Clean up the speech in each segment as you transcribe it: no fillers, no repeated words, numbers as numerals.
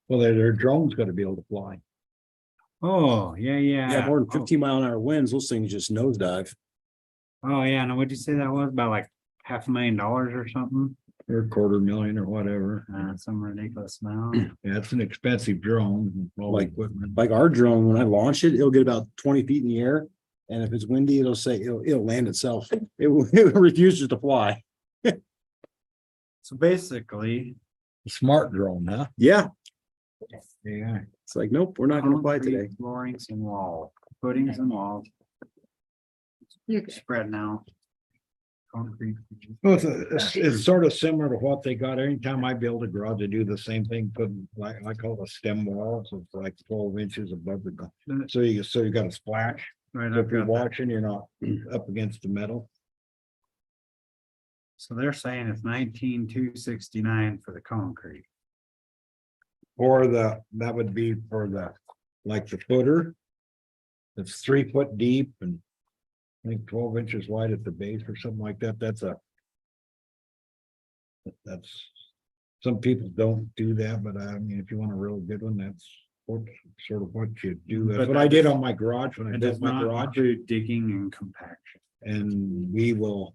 Well, their drone's gotta be able to fly. Oh, yeah, Yeah, yeah. more than 15-mile-an-hour winds, those things just nosedive. Oh, yeah, and what'd you say that was, about like $500,000 or something? Or $250,000 or whatever. Some ridiculous amount. Yeah, it's an expensive drone, all the Like- equipment. Like our drone, when I launch it, it'll get about 20 feet in the air. And if it's windy, it'll say it'll land itself. It refuses to fly. So basically. Smart drone, huh? Yeah, Yeah. it's like, nope, we're not gonna fly concrete today. Floorings and wall, footings and walls. Spread now. Concrete. Well, it's sort of similar to what they got. Anytime I build a garage, I do the same thing, put like, I call it a stem wall, so it's like 12 inches above the ground. So you got a splash. Right, So I've if you're got that. watching, you're not up against the metal. So they're saying it's 19,269 for the concrete. Or that would be for like the footer. It's 3 foot deep and I think 12 inches wide at the base or something like that. That's some people don't do that, but I mean, if you want a real good one, that's sort of what you do. That's But what that I did does- on my garage when I It built does my not garage. include digging and compaction. And we'll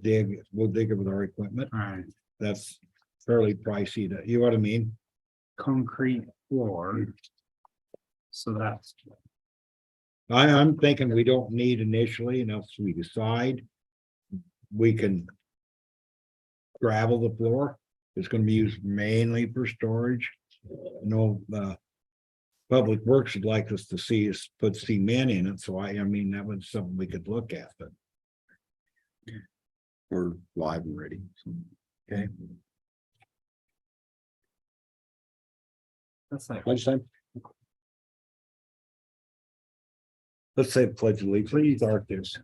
dig it with our equipment. All right, That's fairly pricey you know what I mean? concrete floor. So that's, I'm thinking we don't need initially, unless we decide. We can. Gravel the floor. It's gonna be used mainly for storage. Public Works would like us to see us put cement in it, so I mean, that was something we could look at, but. We're live and ready. Okay. that's like, Lunchtime. Let's say pledge allegiance. Please start this.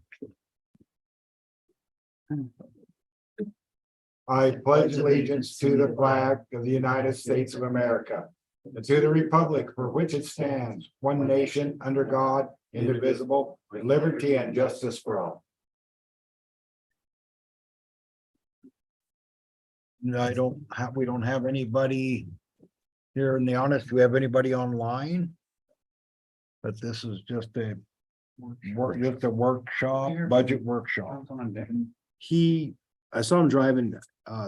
I pledge allegiance to the flag of the United States of America and to the republic for which it stands, one nation, under God, indivisible, with liberty and justice for all. We don't have anybody here in the honest. Do we have anybody online? But this is just a workshop, budget workshop. I saw him driving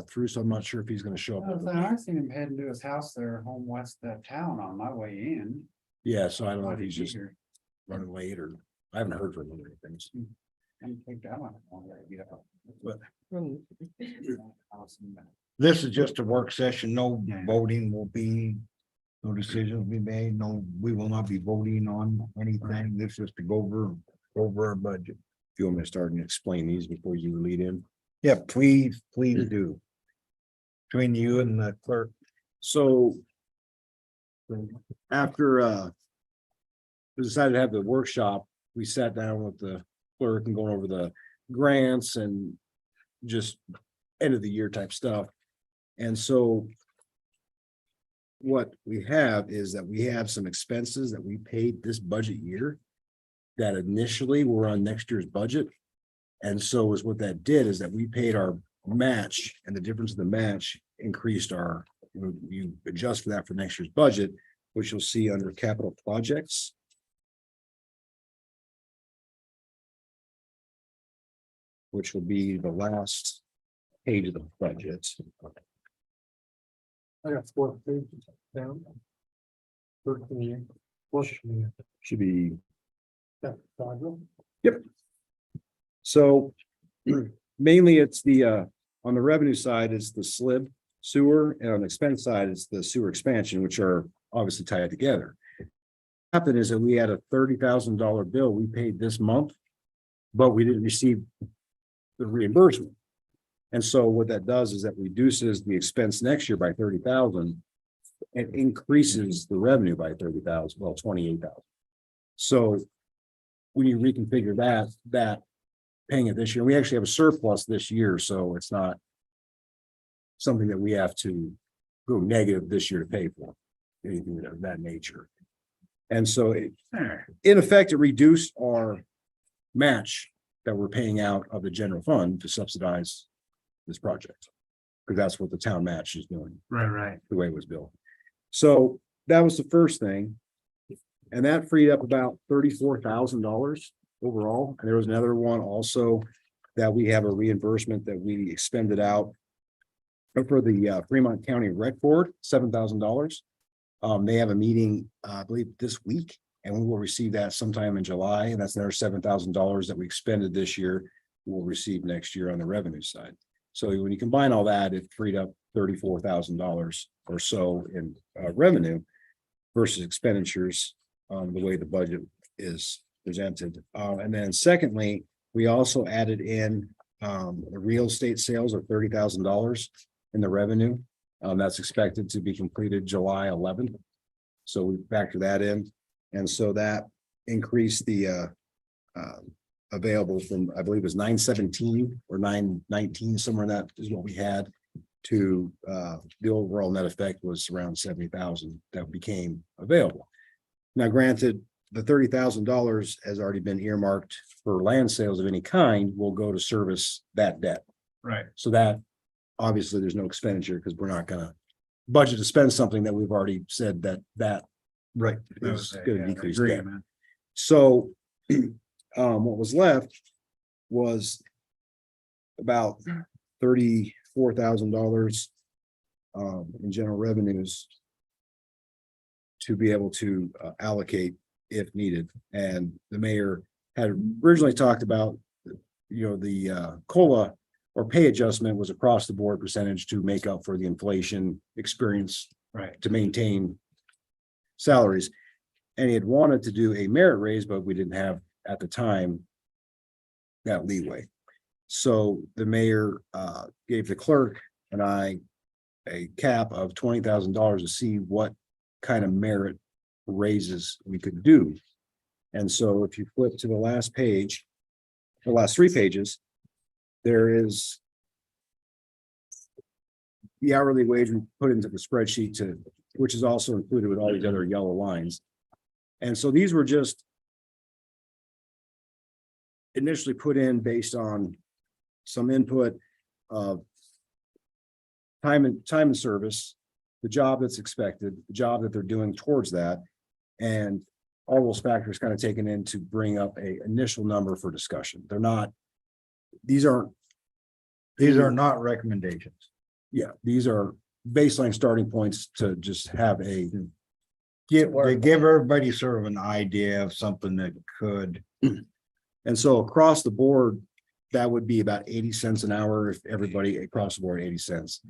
through, so I'm not sure if he's gonna show up. I seen him heading to his house there, home west of town on my way in. Yeah, so I don't know if he's just running late or I haven't heard from him or anything. But this is just a work session. No Yeah. voting will be, no decisions will be made. No, we will not be voting on anything. This is to go over our budget. If you want me to start and explain these before you lead in. Yeah, please do. Between you and the clerk. So. After we decided to have the workshop, we sat down with the clerk and going over the grants and just end of the year type stuff. And so. What we have is that we have some expenses that we paid this budget year. That initially were on next year's budget. And so is what that did is that we paid our match, and the difference of the match increased our, you adjust for that for next year's budget, which you'll see under capital projects. Which will be the last page of the budget. I got 4 pages down. 13. Should be, Yeah, so mainly it's the, on the revenue side is the SLIB sewer, and on the expense side is the sewer expansion, which are obviously tied together. Happened is that we had a $30,000 bill we paid this month, but we didn't receive the reimbursement. And so what that does is that reduces the expense next year by 30,000 and increases the revenue by 30,000, well, 28,000. So when you reconfigure that paying it this year, we actually have a surplus this year, so it's not something that we have to go negative this year to pay for, anything of that nature. And so in effect, it reduced our match that we're paying out of the general fund to subsidize this project. Because that's what the town match is doing, Right. the way it was built. So that was the first thing. And that freed up about $34,000 overall. And there was another one also that we have a reimbursement that we expended out for the Fremont County Rec Board, $7,000. They have a meeting, I believe this week, and we will receive that sometime in July. And that's another $7,000 that we expended this year. We'll receive next year on the revenue side. So when you combine all that, it freed up $34,000 or so in revenue versus expenditures, the way the budget is presented. And then secondly, we also added in the real estate sales of $30,000 in the revenue. That's expected to be completed July 11th. So we factor that in. And so that increased the available from, I believe it was 917 or 919, somewhere in that is what we had to the overall net effect was around 70,000 that became available. Now, granted, the $30,000 has already been earmarked for land sales of any kind will go to service that debt. Right. So that obviously there's no expenditure because we're not gonna budget to spend something that we've already said that Right. is gonna decrease Agree, debt. man. So what was left was about $34,000 in general revenues to be able to allocate if needed. And the mayor had originally talked about, the COLA or pay adjustment was across the board percentage to make up for the inflation experience Right. to maintain salaries. And he had wanted to do a merit raise, but we didn't have at the time that leeway. So the mayor gave the clerk and I a cap of $20,000 to see what kind of merit raises we could do. And so if you flip to the last page, the last 3 pages, there is the hourly wage we put into the spreadsheet which is also included with all these other yellow lines. And so these were just initially put in based on some input of time and service, the job that's expected, the job that they're doing towards that, and all those factors kind of taken in to bring up a initial number for discussion. These are not recommendations. these are baseline starting points to just have a They give everybody sort of an idea of something that could. And so across the board, that would be about 80 cents an hour if everybody across the board, 80 cents.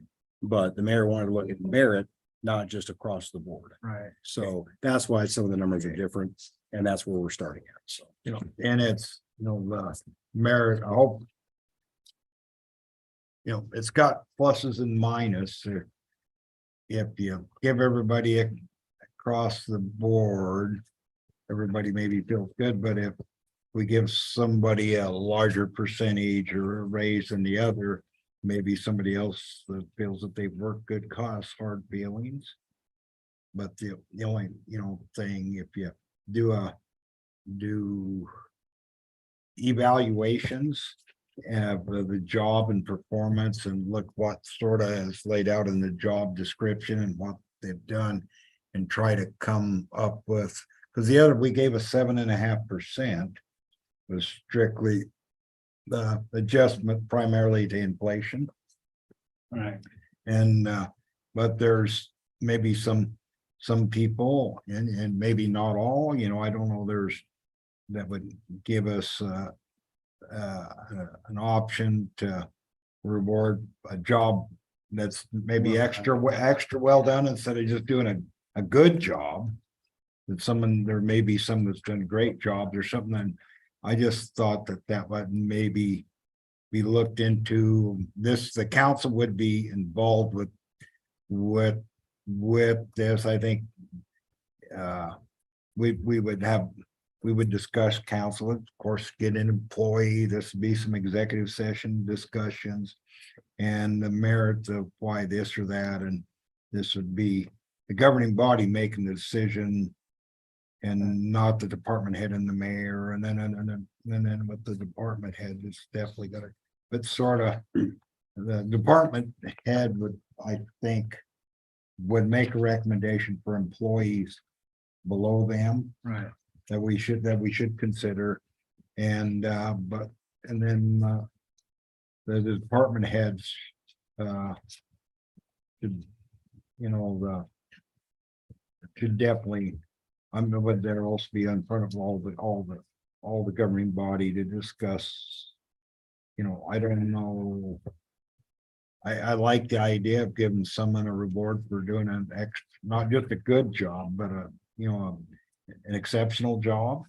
But the mayor wanted to look at merit, not just across the board. Right. So that's why some of the numbers are different, and that's where we're starting at. So, And it's, merit, I hope. It's got pluses and minuses. If you give everybody across the board, everybody maybe feels good, but if we give somebody a larger percentage or a raise than the other, maybe somebody else that feels that they've worked good cause hard feelings. But the only, thing, if you do evaluations of the job and performance and look what sort of is laid out in the job description and what they've done and try to come up with, because we gave a 7.5% was strictly the adjustment primarily to inflation. Right. And but there's maybe some people and maybe not all, I don't know, that would give us an option to reward a job that's maybe extra well done instead of just doing a good job. That there may be someone that's done a great job. There's something that I just thought that would maybe be looked into. The council would be involved with this. I think we would discuss council, of course, get an employee. This would be some executive session discussions and the merits of why this or that, and this would be the governing body making the decision. And not the department head and the mayor, and then with the department head, it's definitely gonna, but sort of the department head would, I think, would make a recommendation for employees below them Right. that we should consider. And, and then, the department heads, should, you know, should definitely, but there also be in front of all the governing body to discuss. You know, I don't know. I like the idea of giving someone a reward for doing an not just a good job, but an exceptional job.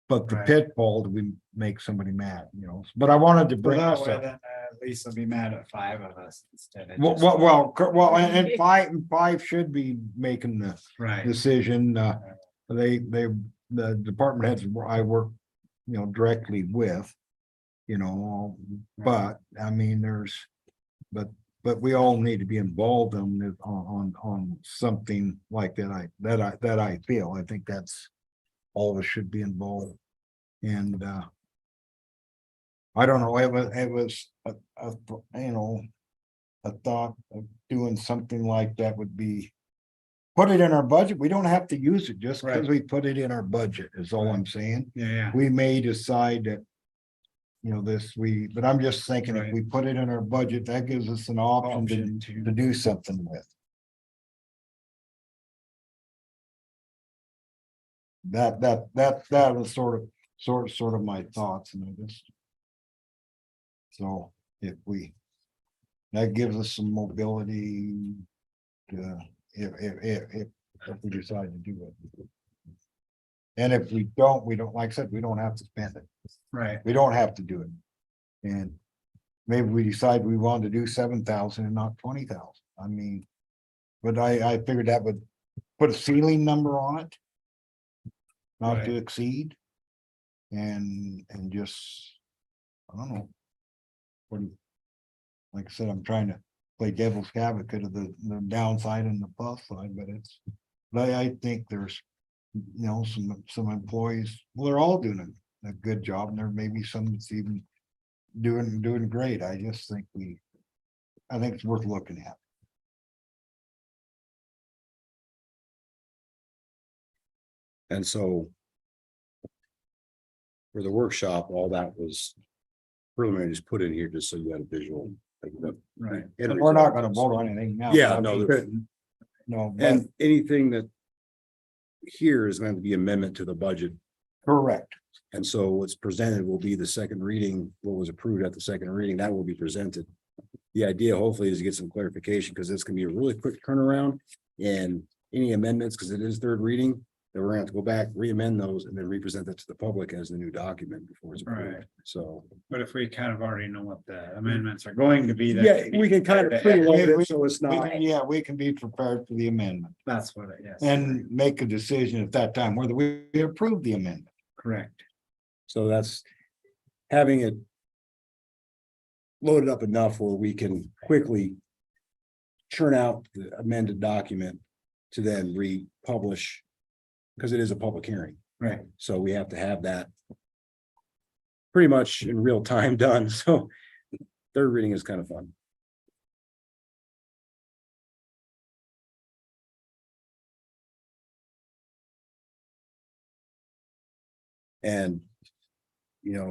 But the Right. pitfall to make somebody mad, but I wanted to But bring that this way, up. then at least I'll be mad at 5 of us instead of. Well, just- and five should be making the Right. decision. The department heads I work, directly with, but I mean, but we all need to be involved on something like that. I feel, I think that's all of us should be involved. And, I don't know, it was a thought of doing something like that would be. Put it in our budget. We don't have to use it just because Right. we put it in our budget is all I'm saying. Yeah. We may decide that. But I'm just thinking if Right. we put it in our budget, that gives us an option to do something with. That was sort of my thoughts and I just. So if that gives us some mobility. If we decide to do it. And if we don't, like I said, we don't have to spend it. Right. We don't have to do it. And maybe we decide we want to do 7,000 and not 20,000. I mean, but I figured that would put a ceiling number on it. Not to Right. exceed. And just, I don't know. Like I said, I'm trying to play devil's advocate of the downside and the plus side, but I think there's, some employees, well, they're all doing a good job and there may be some that's even doing great. I just think I think it's worth looking at. And so. For the workshop, all that was preliminary, just put in here just so you had a visual. Right. And we're not gonna vote on anything now. Yeah, I no, mean, no, but and anything that. Here is going to be amendment to the budget. correct. And so what's presented will be the second reading, what was approved at the second reading, that will be presented. The idea hopefully is to get some clarification, because it's gonna be a really quick turnaround. And any amendments, because it is third reading, that we're gonna have to go back, re-amend those, and then represent that to the public as the new document before it's approved. Right. So. But if we kind of already know what the amendments are going to be. Yeah, we can kind of preload it, so it's We not. can- we can be prepared for the amendment That's what it is. and make a decision at that time whether we approve the amendment. Correct. So that's having it loaded up enough where we can quickly churn out the amended document to then republish, because it is a public hearing. Right. So we have to have that pretty much in real time done. So third reading is kind of fun. And,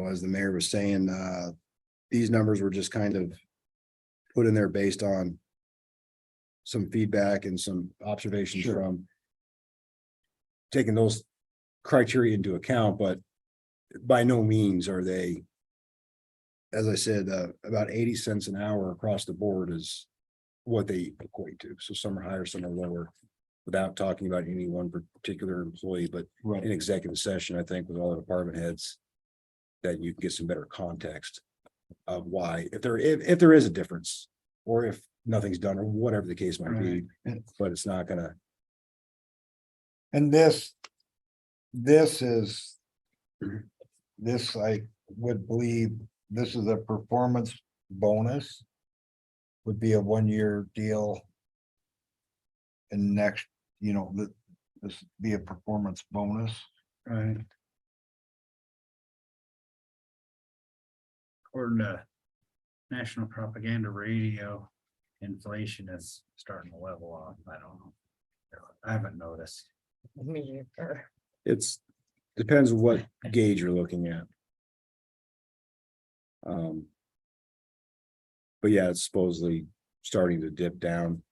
as the mayor was saying, these numbers were just kind of put in there based on some feedback and some observations Sure. from taking those criteria into account, but by no means are they, as I said, about 80 cents an hour across the board is what they equate to. So some are higher, some are lower, without talking about any one particular employee, but Right. in executive session, I think with all the department heads, that you can get some better context of why, if there is a difference, or if nothing's done, or whatever the case might be, but it's not gonna. And this I would believe, this is a performance bonus. Would be a 1-year deal. And next, this be a performance bonus. Right. According to National Propaganda Radio, inflation is starting to level off. I don't know. I haven't noticed. Me either. It's, depends on what gauge you're looking at. But yeah, it's supposedly starting to dip down.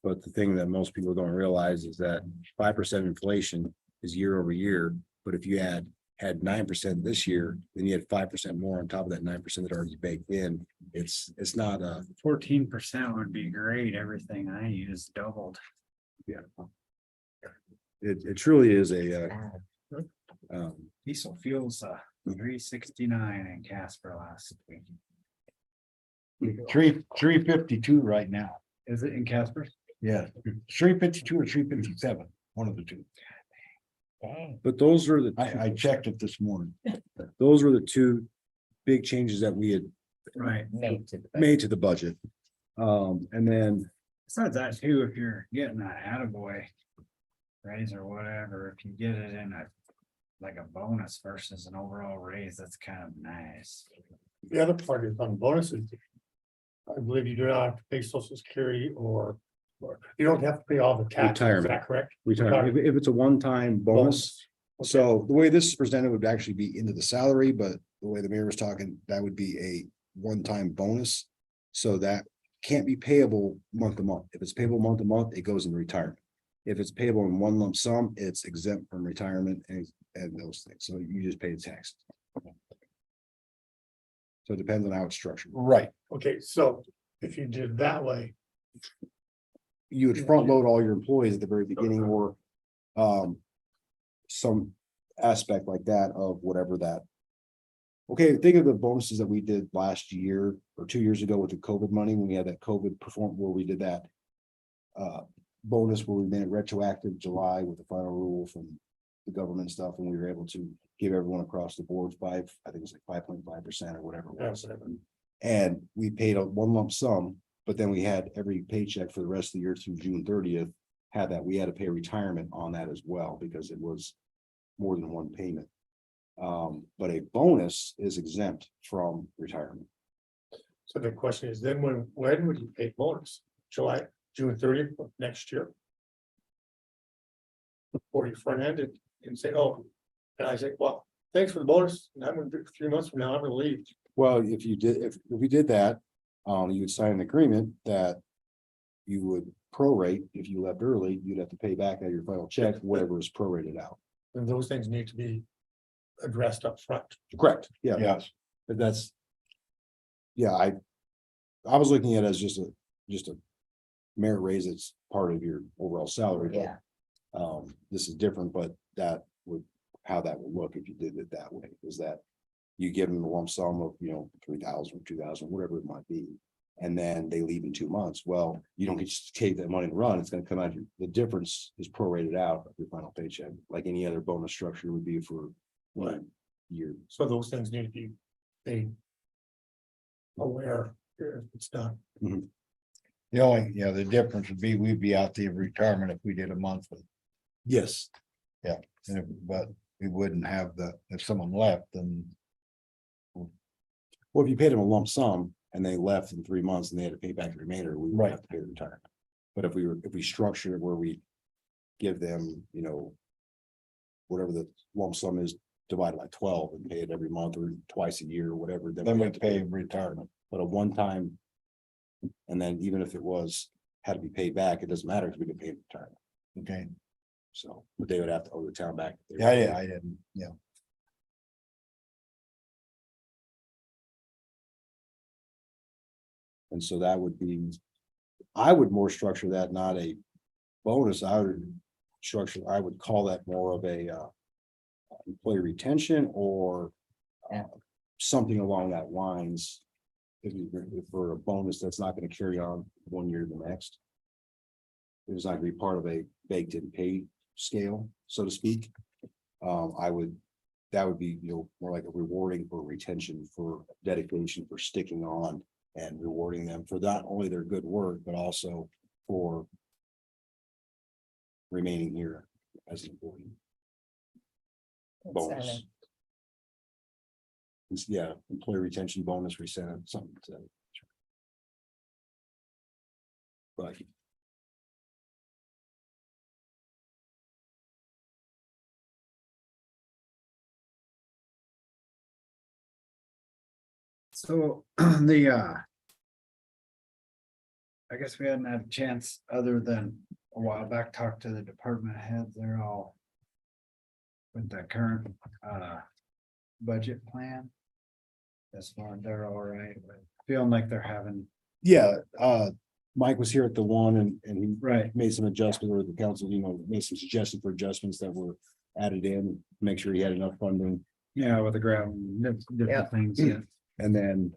But the thing that most people don't realize is that 5% inflation is year over year, but if you had 9% this year, then you had 5% more on top of that 9% that already baked in. It's not a, 14% would be great. Everything I use doubled. it truly is a, Diesel fuel's $3.69 in Casper last week. 352 right now. Is it in Casper? Yeah, 352 or 357, one of the two. Dang. but those are the, I checked it this morning. those were the two big changes that we had Right. made to the budget. And then, Besides that too, if you're getting an attaboy raise or whatever, if you get it in like a bonus versus an overall raise, that's kind of nice. The other part is on bonuses. I believe you do not have to pay social security or you don't have to pay all the taxes, is Retirement. that correct? retirement, if it's a one-time bonus. Okay. So the way this is presented would actually be into the salary, but the way the mayor was talking, that would be a one-time bonus. So that can't be payable month to month. If it's payable month to month, it goes into retirement. If it's payable in one lump sum, it's exempt from retirement and those things. So you just pay the taxes. So it depends on how it's structured. Right. Okay, so if you did that way, You would front load all your employees at the very beginning or some aspect like that of whatever that. Okay, think of the bonuses that we did last year or 2 years ago with the COVID money, when we had that COVID perform, where we did that. Bonus where we made it retroactive July with the final rule from the government stuff, and we were able to give everyone across the board I think it was like 5.5% or whatever it was. And we paid a one lump sum, but then we had every paycheck for the rest of the year through June 30th. Had that, we had to pay retirement on that as well, because it was more than one payment. But a bonus is exempt from retirement. so the question is then when would you pay bonus? July, June 30th of next year? Or you front ended and say, oh, and I say, well, thanks for the bonus, and I'm gonna do 3 months from now, I'm gonna leave. Well, if you did, if we did that, you would sign an agreement that you would prorate. If you left early, you'd have to pay back out of your final check, whatever is prorated out. And those things need to be addressed up front. Correct. Yeah, Yes. but that's. Yeah, I was looking at it as just a merit raise. It's part of your overall salary. but, Yeah. This is different, but that would, how that would look if you did it that way, is that. You give them a lump sum of, 3,000, 2,000, whatever it might be. And then they leave in 2 months. Well, you don't get to take that money and run. It's gonna come out, the difference is prorated out of your final paycheck, like any other bonus structure would be for. Right. Year. So those things need to be made aware if it's done. The difference would be, we'd be out the retirement if we did a monthly, Yes, but we wouldn't have if someone left, then. well, if you paid them a lump sum and they left in 3 months and they had to pay back the remainder, we would Right. have to pay the retirement. But if we structure it where we give them, whatever the lump sum is divided by 12 and pay it every month or twice a year or whatever, Then we have to pay retirement. But a one time. And then even if it had to be paid back, it doesn't matter because we can pay it in retirement. Okay, So, but they would have to owe the town back. yeah, I didn't, And so that would be, I would more structure that, not a bonus. I would call that more of a employee retention or something along that lines. If for a bonus, that's not going to carry on 1 year to the next. It's not going to be part of a baked in pay scale, so to speak. That would be, more like a rewarding for retention, for dedication, for sticking on. And rewarding them for not only their good work, but also for remaining here as an employee. Bonus. Yeah, employee retention bonus, something to that. but So I guess we hadn't had a chance, other than a while back, talk to the department heads, they're all. With the current budget plan. As far, they're all right, but feeling like they're having. yeah, Mike was here at the one and he Right. made some adjustments, or the council, made some suggestions for adjustments that were added in, make sure he had enough funding. Yeah, with the ground, Yeah. different things, yeah. And then,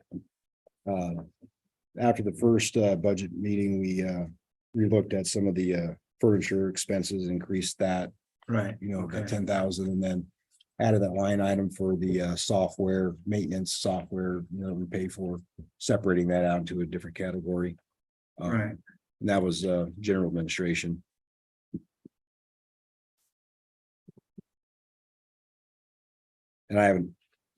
after the first, budget meeting, we looked at some of the, furniture expenses, increased that, Right. that Okay. 10,000, and then added that line item for the, software, maintenance software, we pay for, separating that out into a different category. Right. And that was, general administration. And I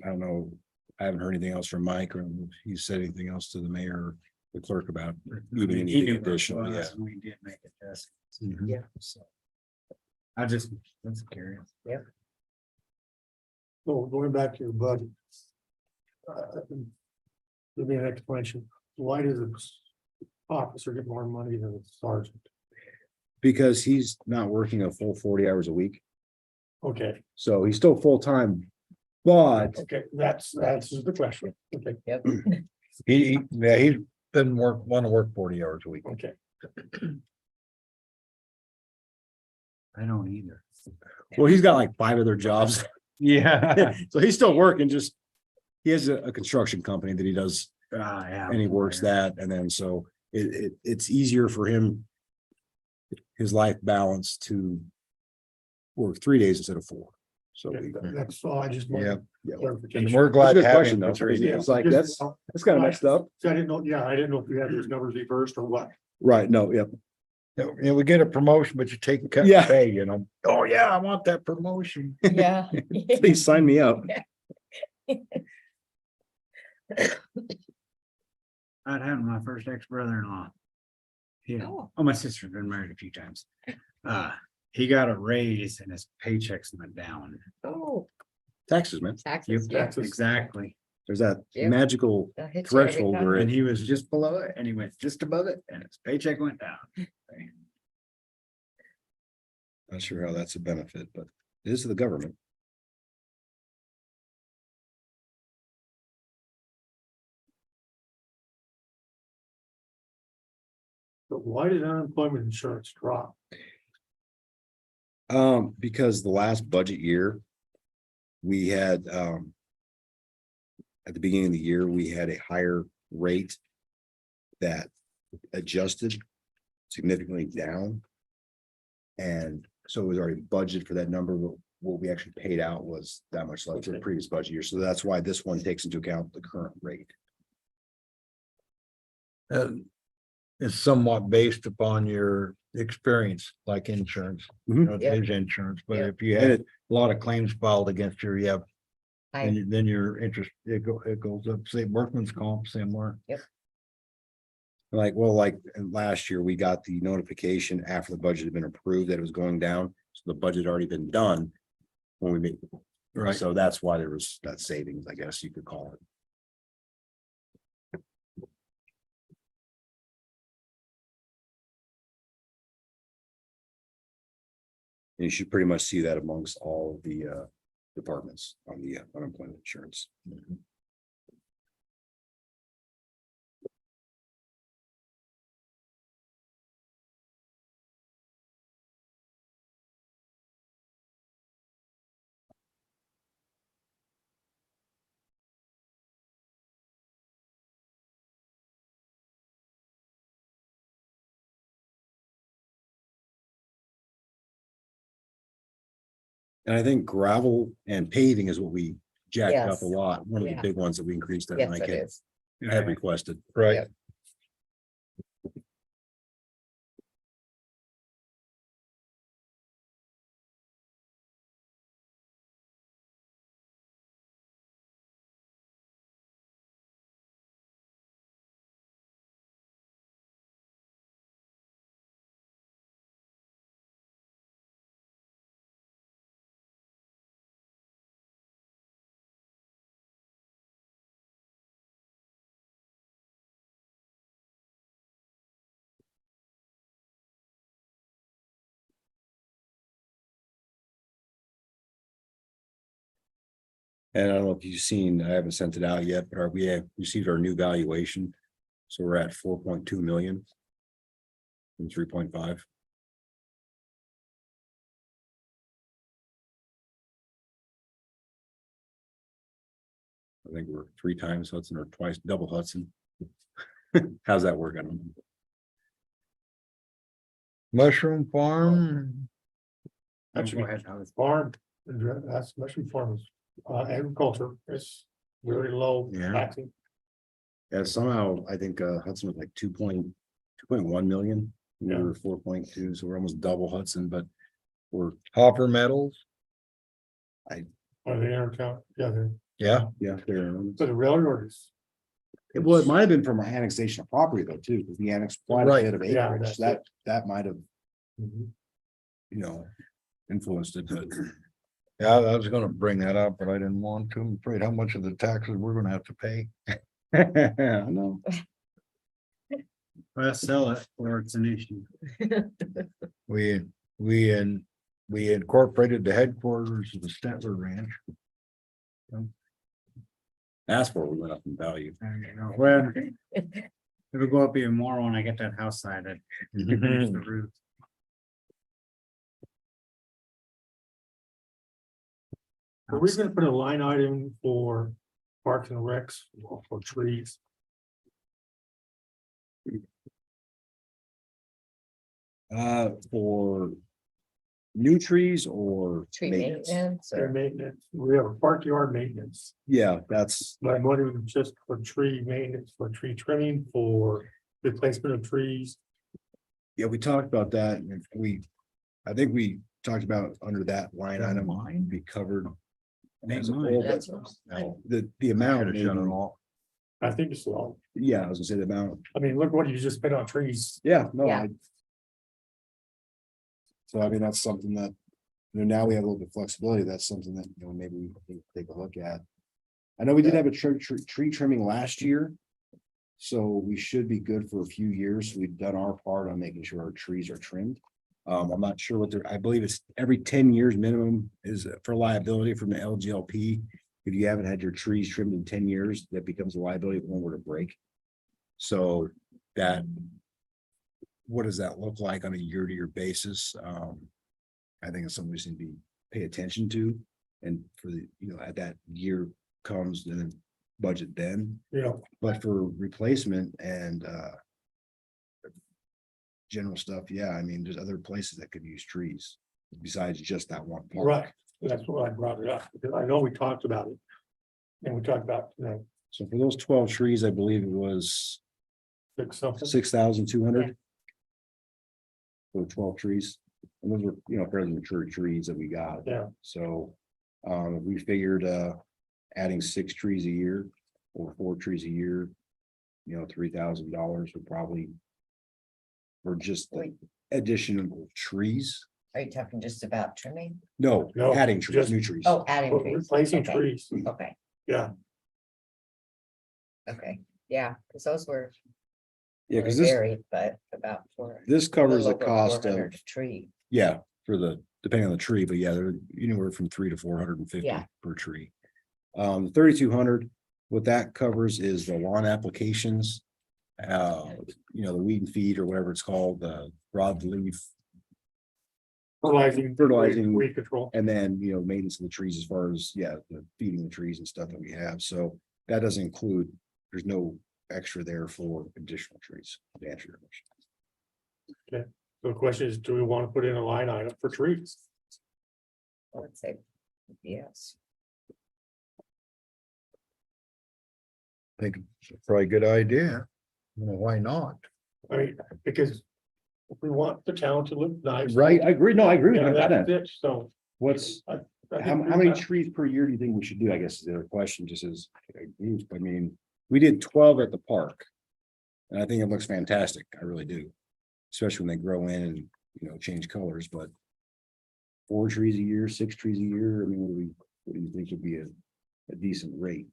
don't know, I haven't heard anything else from Mike, or if he said anything else to the mayor, or the clerk about moving He anything knew what it additional, yeah. was, and we did make it just. Mhm. Yeah. So. That's curious. So going back to your budget. Give me an explanation. Why does the officer get more money than the sergeant? Because he's not working a full 40 hours a week, Okay, so he's still full-time. But okay, that's the question. Okay, Yep. He's been want to work 40 hours a week. okay. I don't either. well, he's got like 5 other jobs. Yeah. So he's still working, just he has a construction company that he does, Yeah. and he works that, and then so it's easier for him. His life balance to work 3 days instead of 4. So Okay, that's all. I just wanted yeah. And clarification. we're glad That's a to good have question, him. though. for 3 days. It's like, Just- that's kind of messed up. I didn't know, I didn't know if you had those numbers reversed or what. Right, no, yep. We get a promotion, but you take a cut in Yeah. pay, Oh, yeah, I want that promotion. Yeah. Please sign me up. I'd had my first ex-brother-in-law. Yeah, Oh. my sister's been married a few times. He got a raise and his paychecks went down. Oh, Taxes, man. taxes, yeah. Taxes. Exactly. There's that Yeah. magical That hits you every threshold time. where And it, he was just below it and he went just above it and his paycheck went down. not sure how that's a benefit, but it is to the government. But why did unemployment insurance drop? Because the last budget year. We had, at the beginning of the year, we had a higher rate. That adjusted significantly down. And so it was already budgeted for that number, but what we actually paid out was that much less than the previous budget year, so that's why this one takes into account the current rate. It's somewhat based upon your experience, like insurance, Mhm. Yeah. his insurance, but Yeah. if you And had it, a lot of claims filed against you, you have, I, then your interest, it goes up, say workman's comp, similar. like last year, we got the notification after the budget had been approved that it was going down, so the budget had already been done. When we made, Right. so that's why there was that savings, I guess you could call it. And you should pretty much see that amongst all of the departments on the unemployment insurance. And I think gravel and paving is what we jacked up Yes. a lot. One of the Yeah. big ones that we increased that yes, Mike it had is. had requested. Right. Yep. And I don't know if you've seen, I haven't sent it out yet, but we have received our new valuation. So we're at 4.2 million. And 3.5. I think we're 3 times Hudson or twice double Hudson. How's that working? Mushroom farm, That should Go be ahead, Howard. farm, that's mushroom farms, agriculture is very low Yeah. taxing. Yeah, somehow I think Hudson was like 2.1 million. We Yeah. were 4.2, so we're almost double Hudson, but we're, Hopper Metals, Are they intercount? Yeah, they're, yeah, yeah, they're. so the railroad is, Well, it might have been from our annexation of property though, too, because we annexed quite a Right. bit of Yeah, acreage. that's That might have, Mhm. you know, influenced it, but. yeah, I was gonna bring that up, but I didn't want to. I'm afraid how much of the taxes we're gonna have to pay. I know. Well, sell it or it's an issue. We incorporated the headquarters of the Stettler Ranch. Asphalt, we went up in value. There you go. Well, it'll go up even more when I get that house sided. Finish the roof. are we gonna put a line item for parks and recs or for trees? For new trees or Tree maintenance? maintenance Or or maintenance, we have a park yard maintenance, Yeah, that's, but I'm wondering just for tree maintenance, for tree trimming, for replacement of trees. yeah, we talked about that and I think we talked about under that line item be covered. As a whole, but that's what- No, the amount, gotta shut it maybe- off. I think it's low. yeah, I was gonna say the amount, I mean, look what you just spent on trees. yeah, no, Yeah. I. So I mean, that's something that, now we have a little bit of flexibility, that's something that, maybe we can take a look at. I know we did have a tree trimming last year. So we should be good for a few years, we've done our part on making sure our trees are trimmed. I'm not sure what I believe it's every 10 years minimum is for liability from the LGLP. If you haven't had your trees trimmed in 10 years, that becomes a liability if one were to break. So that. What does that look like on a year-to-year basis? I think it's something we need to pay attention to. And for the, at that year comes and then budget then, You know, but for replacement and general stuff, yeah, I mean, there's other places that could use trees besides just that one park. right, that's why I brought it up, because I know we talked about it. And we talked about, So for those 12 trees, I believe it was fix something. 6,200. For 12 trees, and those were, fairly mature trees that we got. Yeah. So, we figured, adding 6 trees a year or 4 trees a year, $3,000 would probably. For just the additional trees, are you talking just about trimming? no, No, adding trees, just- new trees. Oh, adding trees. Replacing Okay. trees, Okay, yeah, okay, yeah, because those were Yeah, because this, varied, but about four. this covers the little over cost of, 400 Tree, yeah, for the, depending on the tree, but yeah, they're anywhere from 300 to 450 Yeah. per tree. 3,200, what that covers is the lawn applications. The weed and feed or whatever it's called, the broadleaf, Fertilizing. weed control. and then, maintenance of the trees as far as, the feeding the trees and stuff that we have. So that doesn't include, there's no extra there for additional trees. To answer your question. So the question is, do we want to put in a line item for trees? I would say, yes. I think it's probably a good idea. Why not? I mean, because we want the town to look nice. Right, I agree. No, I agree with Yeah, that. that's it, so. What's, I how think many trees per year do you think we should do? I guess is the other question, just as a group. I mean, we did 12 at the park. And I think it looks fantastic. I really do. Especially when they grow in and, change colors, but 4 trees a year, 6 trees a year. I mean, what do you think would be a decent rate?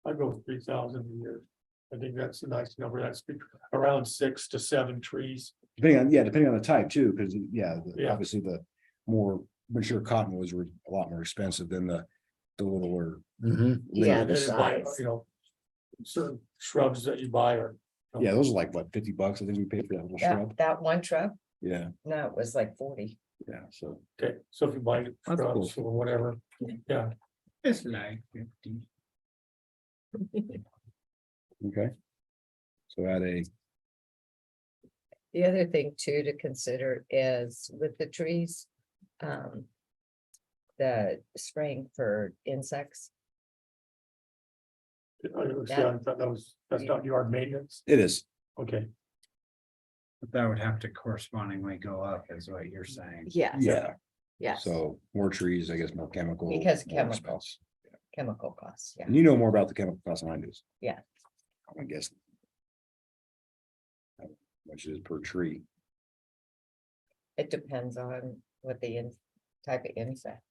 I go 3,000 a year. I think that's a nice number. That's around 6 to 7 trees. Depending on the type too, because Yeah. obviously the more I'm sure cottonwoods were a lot more expensive than the littler. Mhm. Yeah, And the then buy, size. you know, certain shrubs that you buy are. Yeah, those are like, what, $50, I think we paid for that little shrub. That one truck, Yeah, no, it was like 40. yeah, so. Okay, so if you buy That's shrubs cool. or whatever, yeah, It's like 50. Okay. So add a, The other thing too to consider is with the trees. The spraying for insects. I thought that's not yard maintenance, it is, okay. But that would have to correspondingly go up, is what you're saying. Yes. yeah, Yes, so more trees, I guess, more chemical. Because more chemical. expense. chemical costs, yeah. And you know more about the chemical costs than I do. Yeah. I guess. How much is per tree? It depends on what the type of insect.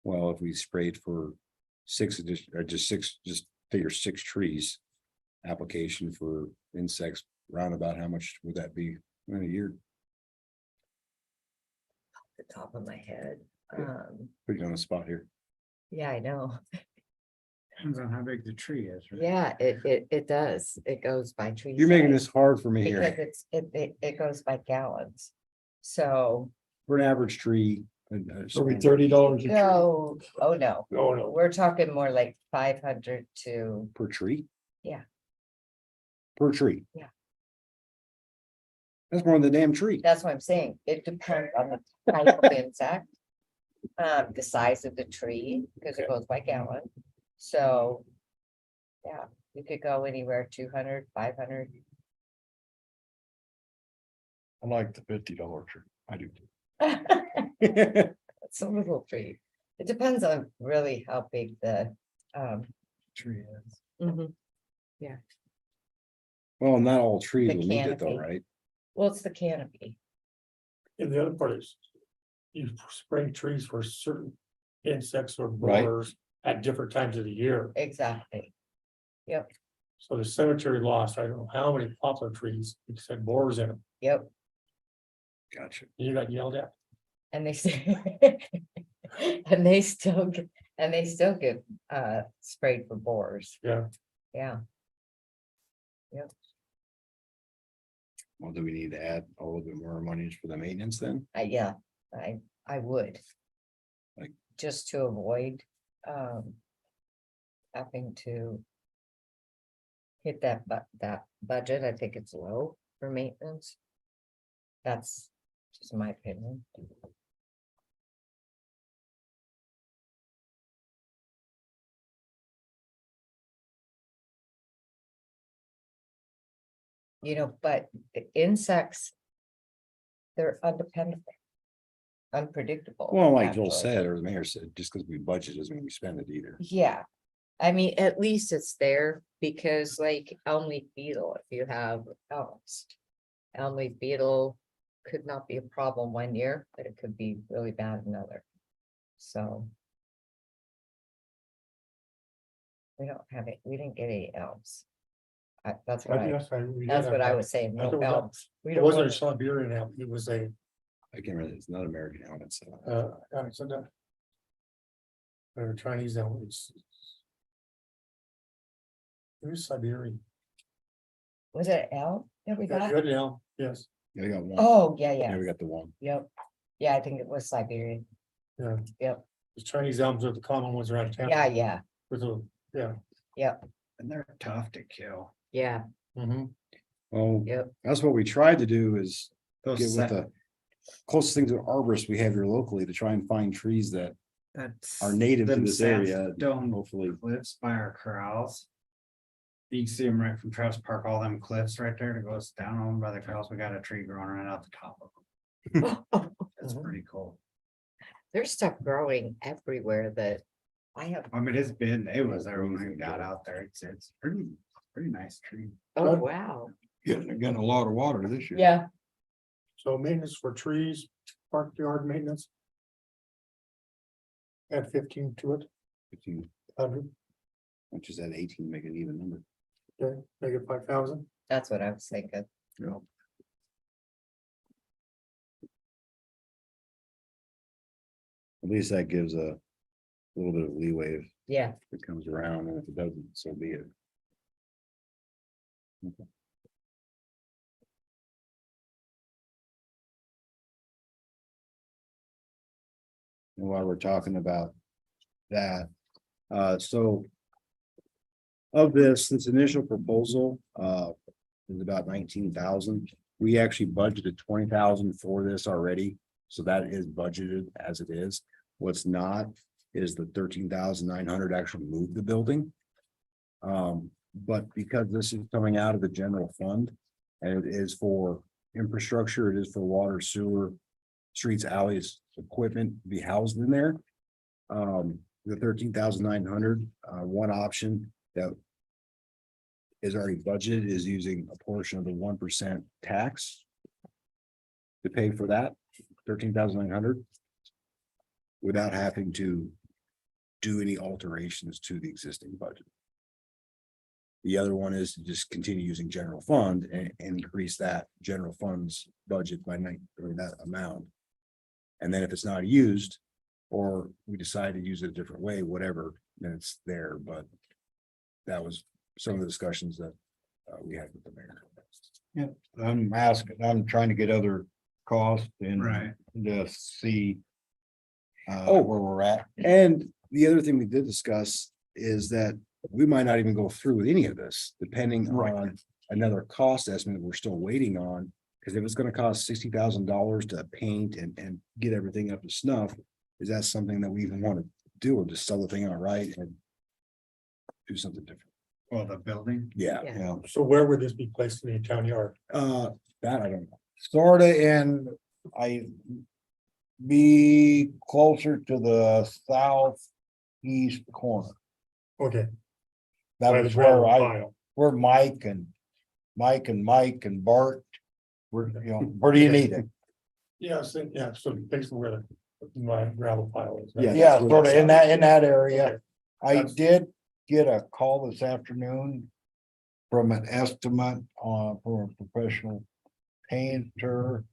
Well, if we sprayed for just figure 6 trees. Application for insects, roundabout, how much would that be in a year? The top of my head. Yeah. Put you on the spot here. Yeah, I know. Depends on how big the tree is, right? Yeah, it does. It goes by tree. You're making size this hard for me Because here. it goes by gallons. So, For an average tree. $30 a no, oh no, Oh, no, we're talking more like 500 to, Per tree? Yeah. Per tree? Yeah. That's more than the damn tree. that's what I'm saying. It depends on the type of insect. The size of the tree, because it goes by gallon. So. Yeah, you could go anywhere 200, 500. I like the $50 tree. I do. It's a little tree. It depends on really how big the, Tree is. mhm. Well, not all trees The will need it though, canopy. right? Well, it's the canopy. and the other part is. You spray trees for certain insects or Right. borers at different times of the year. Exactly. Yep, So the cemetery lost, I don't know how many poplar trees, you said borers in them, yep. Gotcha. you got yelled at. And they say, and they still get sprayed for borers. Yeah. Yeah, Well, do we need to add a little bit more money for the maintenance then? yeah, I would. Like- Just to avoid having to hit that budget. I think it's low for maintenance. That's just my opinion. But the insects, they're undependable. Unpredictable. Well, like Joel actually. said, or the mayor said, just because we budget doesn't mean we spend it either. Yeah, I mean, at least it's there because like elm leaf beetle, if you have elms. Elm leaf beetle could not be a problem one year, but it could be really bad another. So. We don't have it, we didn't get any elms. That's what I was saying, I thought no it was elms. We It don't wasn't a want- Siberian elm, it was a, I can't remember, it's not American elm, it's it's a. Or Chinese elm, it was Siberian. Was it elm that we got? Good elm, yes, yeah, we got one. Oh, yeah, Yeah, yeah, we got the one. yep. Yeah, I think it was Siberian. yeah. Yep. The Chinese elms are the common ones around town. Yeah, With a, yeah. And they're tough to kill. yeah, Mhm. Well, yep. that's what we tried to do is Those get with set- the closest thing to arborist we have here locally to try and find trees that that's are native to them this area. sandstone Hopefully, cliffs by our corrals. You can see them right from Travis Park, all them cliffs right there that goes down on by the corrals. We got a tree growing right out the top of them. That's Mhm. pretty cool. There's stuff growing everywhere that I have, I mean, it was there when we got out there. It's pretty nice tree. oh, Good. wow. Getting a lot of water this year. Yeah, So maintenance for trees, park yard maintenance. Add 15 to it, 100, which is at 18, make it an even number. okay, make it 5,000. that's what I was thinking. Yeah. At least that gives a little bit of leeway if Yeah, it comes around, and if it doesn't, so be it. And while we're talking about that, so. Of this initial proposal, is about 19,000. We actually budgeted 20,000 for this already, so that is budgeted as it is. What's not is the 13,900 actually move the building. But because this is coming out of the general fund, and it is for infrastructure, it is for water, sewer, streets, alleys, equipment to be housed in there. The 13,900, one option that is already budgeted is using a portion of the 1% tax to pay for that 13,900 without having to do any alterations to the existing budget. The other one is to just continue using general fund and increase that general funds budget by that amount. And then if it's not used, or we decide to use it a different way, whatever, then it's there, but that was some of the discussions that we had with the mayor. I'm trying to get other costs and Right. to see. Oh. Where we're at. And the other thing we did discuss is that we might not even go through with any of this, depending Right. on another cost estimate we're still waiting on. Because if it's gonna cost $60,000 to paint and get everything up to snuff, is that something that we even want to do, or just sell the thing outright and do something different? Well, the building, Yeah, Yeah. Yeah, So where would this be placed in the town yard? that I don't know. sorta, and I. Be closer to the southeast corner. Okay. That by the was where gravel I, pile. where Mike and Bart. Where, you know, where do you need it? Yeah, so, basically where my gravel pile is. Yeah. Yeah, that's where sorta that's in that area. Okay. I That's- did get a call this afternoon. From an estimate on, for a professional painter.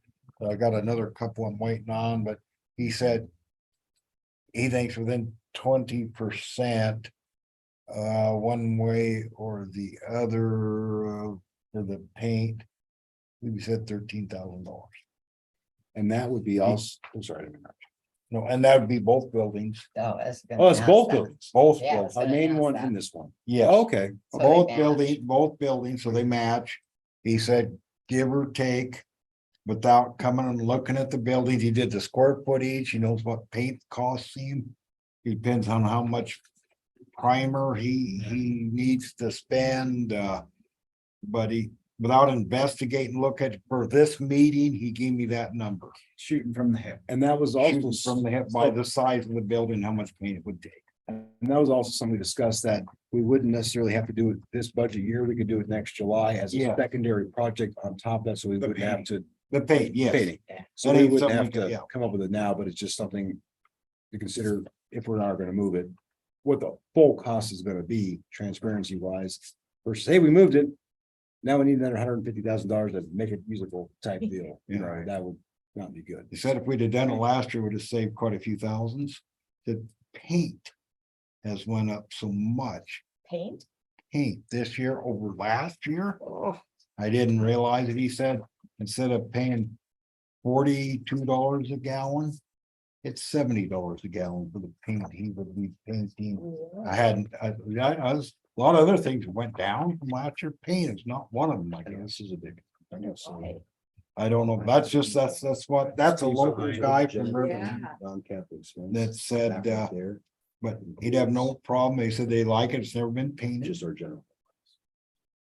I got another couple I'm waiting on, but he said. He thinks within 20%. One way or the other, for the paint. We said $13,000. And that would be also, I'm sorry. I didn't mean to- No, and that would be both buildings, oh, it's. Oh, it's both buildings. both Yeah. buildings, Our main one and this one. yes. Okay. So they Both match. buildings, so they match. He said, give or take. Without coming and looking at the buildings, he did the square footage, he knows what paint costs him. Depends on how much primer he needs to spend, but without investigating, look at, for this meeting, he gave me that number. shooting from the hip. And that was also. Shooting from the hip by the size of the building, how much paint it would take. And that was also something we discussed, that we wouldn't necessarily have to do it this budget year. We could do it next July as a Yeah. secondary project on top of that, so we The wouldn't have paint. to The paint, yes. painting. Yeah. So That we ain't wouldn't something have we could- to yeah. come up with it now, but it's just something to consider if we're not gonna move it. What the full cost is gonna be, transparency wise, versus, hey, we moved it. Now we need another $150,000 to make it usable type deal, you know, Yeah. that would not be good. He said if we'd have done it last year, we'd have saved quite a few thousands. The paint has went up so much. Paint? Paint this year over last year. Oh, I didn't realize it. He said instead of paying $42 a gallon, it's $70 a gallon for the paint he would be painting. I hadn't, I was, a lot of other things went down from last year. Paint is not one of them, I guess, is a big. okay. I don't know. That's just, that's what, that's a local guy from Yeah. River Non-capital expense. that said, Back right there, but he'd have no problem. They said they like it. It's never been painted. just our general.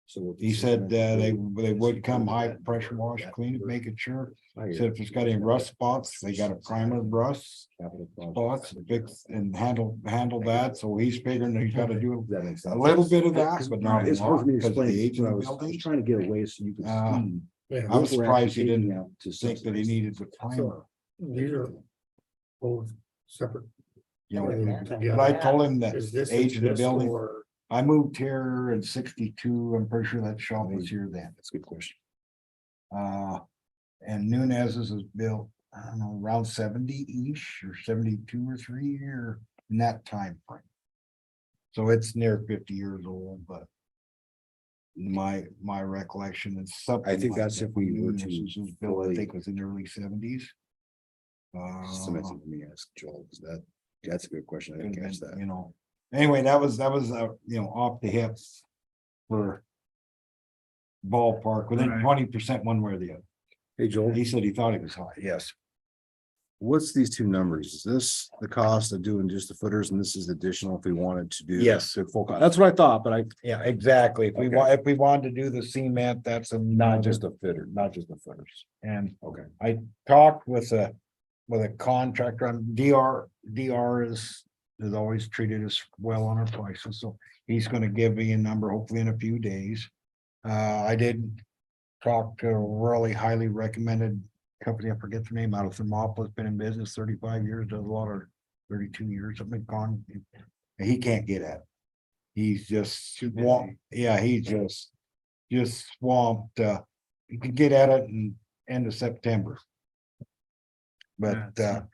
So. He said, they would come high pressure wash, clean it, make it sure. Said if it's got any rust spots, they got a primer rust spots, fix and handle that. So he's figuring he's gotta do That makes sense. a little bit of that, but not a It's hard lot for me to because of explain the it, age of but I the was building. trying to get away so you could Uh, see. Yeah, I'm what we're surprised he actually taking didn't out to think that he subsidize. needed the primer. these are both separate. You know, Yeah. but I told him that Is this age of the this building, or- I moved here in 62. I'm pretty sure that shop was here then. That's a good question. And Nunez's is built I don't know, around 70-ish or 72 or 3 or in that time frame. So it's near 50 years old, but my recollection is something. I think like that's that. if we were This to was built, I fully- think, was in the early 70s. Something let me ask Joel, 'cause that's a good question. I didn't catch that. You know, anyway, that was, off the hips for ballpark, within Right. 20% one way or the other. Hey, Joel, He said he thought it was high, yes. what's these two numbers? Is this the cost of doing just the footers and this is additional if we wanted to do? Yes. the full cost? That's what I thought, but Yeah, exactly. If we Okay. want, if we wanted to do the cement, that's not just the fitter, not just the footers. And Okay. I talked with a contractor on DR has always treated us well on our prices, so he's gonna give me a number hopefully in a few days. I did talk to a really highly recommended company, I forget the name, out of Thermopolis, been in business 35 years, does a lot of 32 years, something gone. He can't get at it. He's just swamped, yeah, just swamped, you could get at it in end of September. But, That's-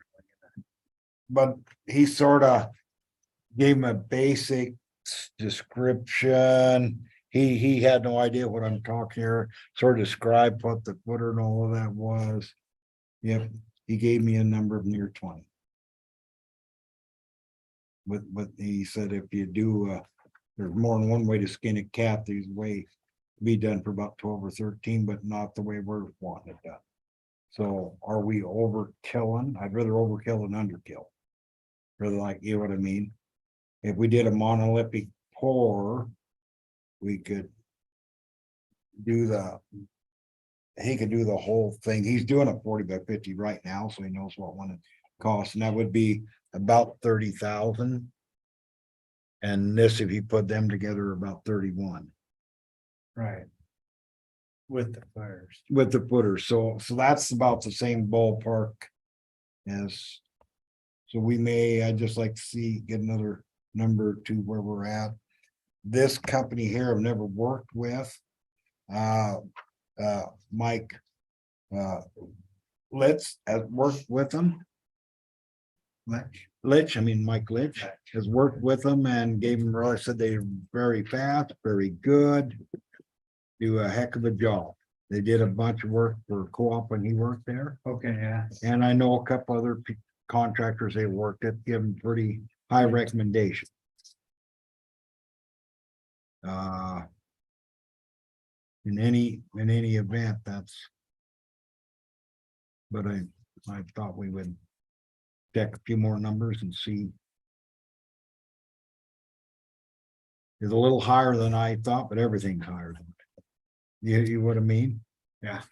but he sort of gave him a basic description. He had no idea what I'm talking here, sort of described what the footer and all of that was. Yep, he gave me a number of near 20. But he said if you do, there's more than one way to skin a cat, these way be done for about 12 or 13, but not the way we're wanting it done. So are we overkilling? I'd rather overkill than underkill. Rather like, you know what I mean? If we did a monolithic pour, we could do he could do the whole thing. He's doing a 40 by 50 right now, so he knows what one it costs, and that would be about 30,000. And this, if you put them together, about 31 Right. With the fires. with the footer. So that's about the same ballpark as. So we may, I'd just like to see, get another number to where we're at. This company here I've never worked with. Mike Litz has worked with them. Litch, I mean, Mike Litch has worked with them and gave them, I said they're very fast, very good. Do a heck of a job. They did a bunch of work for co-op when he worked there. Okay, yeah. And I know a couple other contractors they worked at, give them pretty high recommendation. In any event, that's. But I thought we would check a few more numbers and see. Is a little higher than I thought, but everything's higher than. You what I mean? Yeah.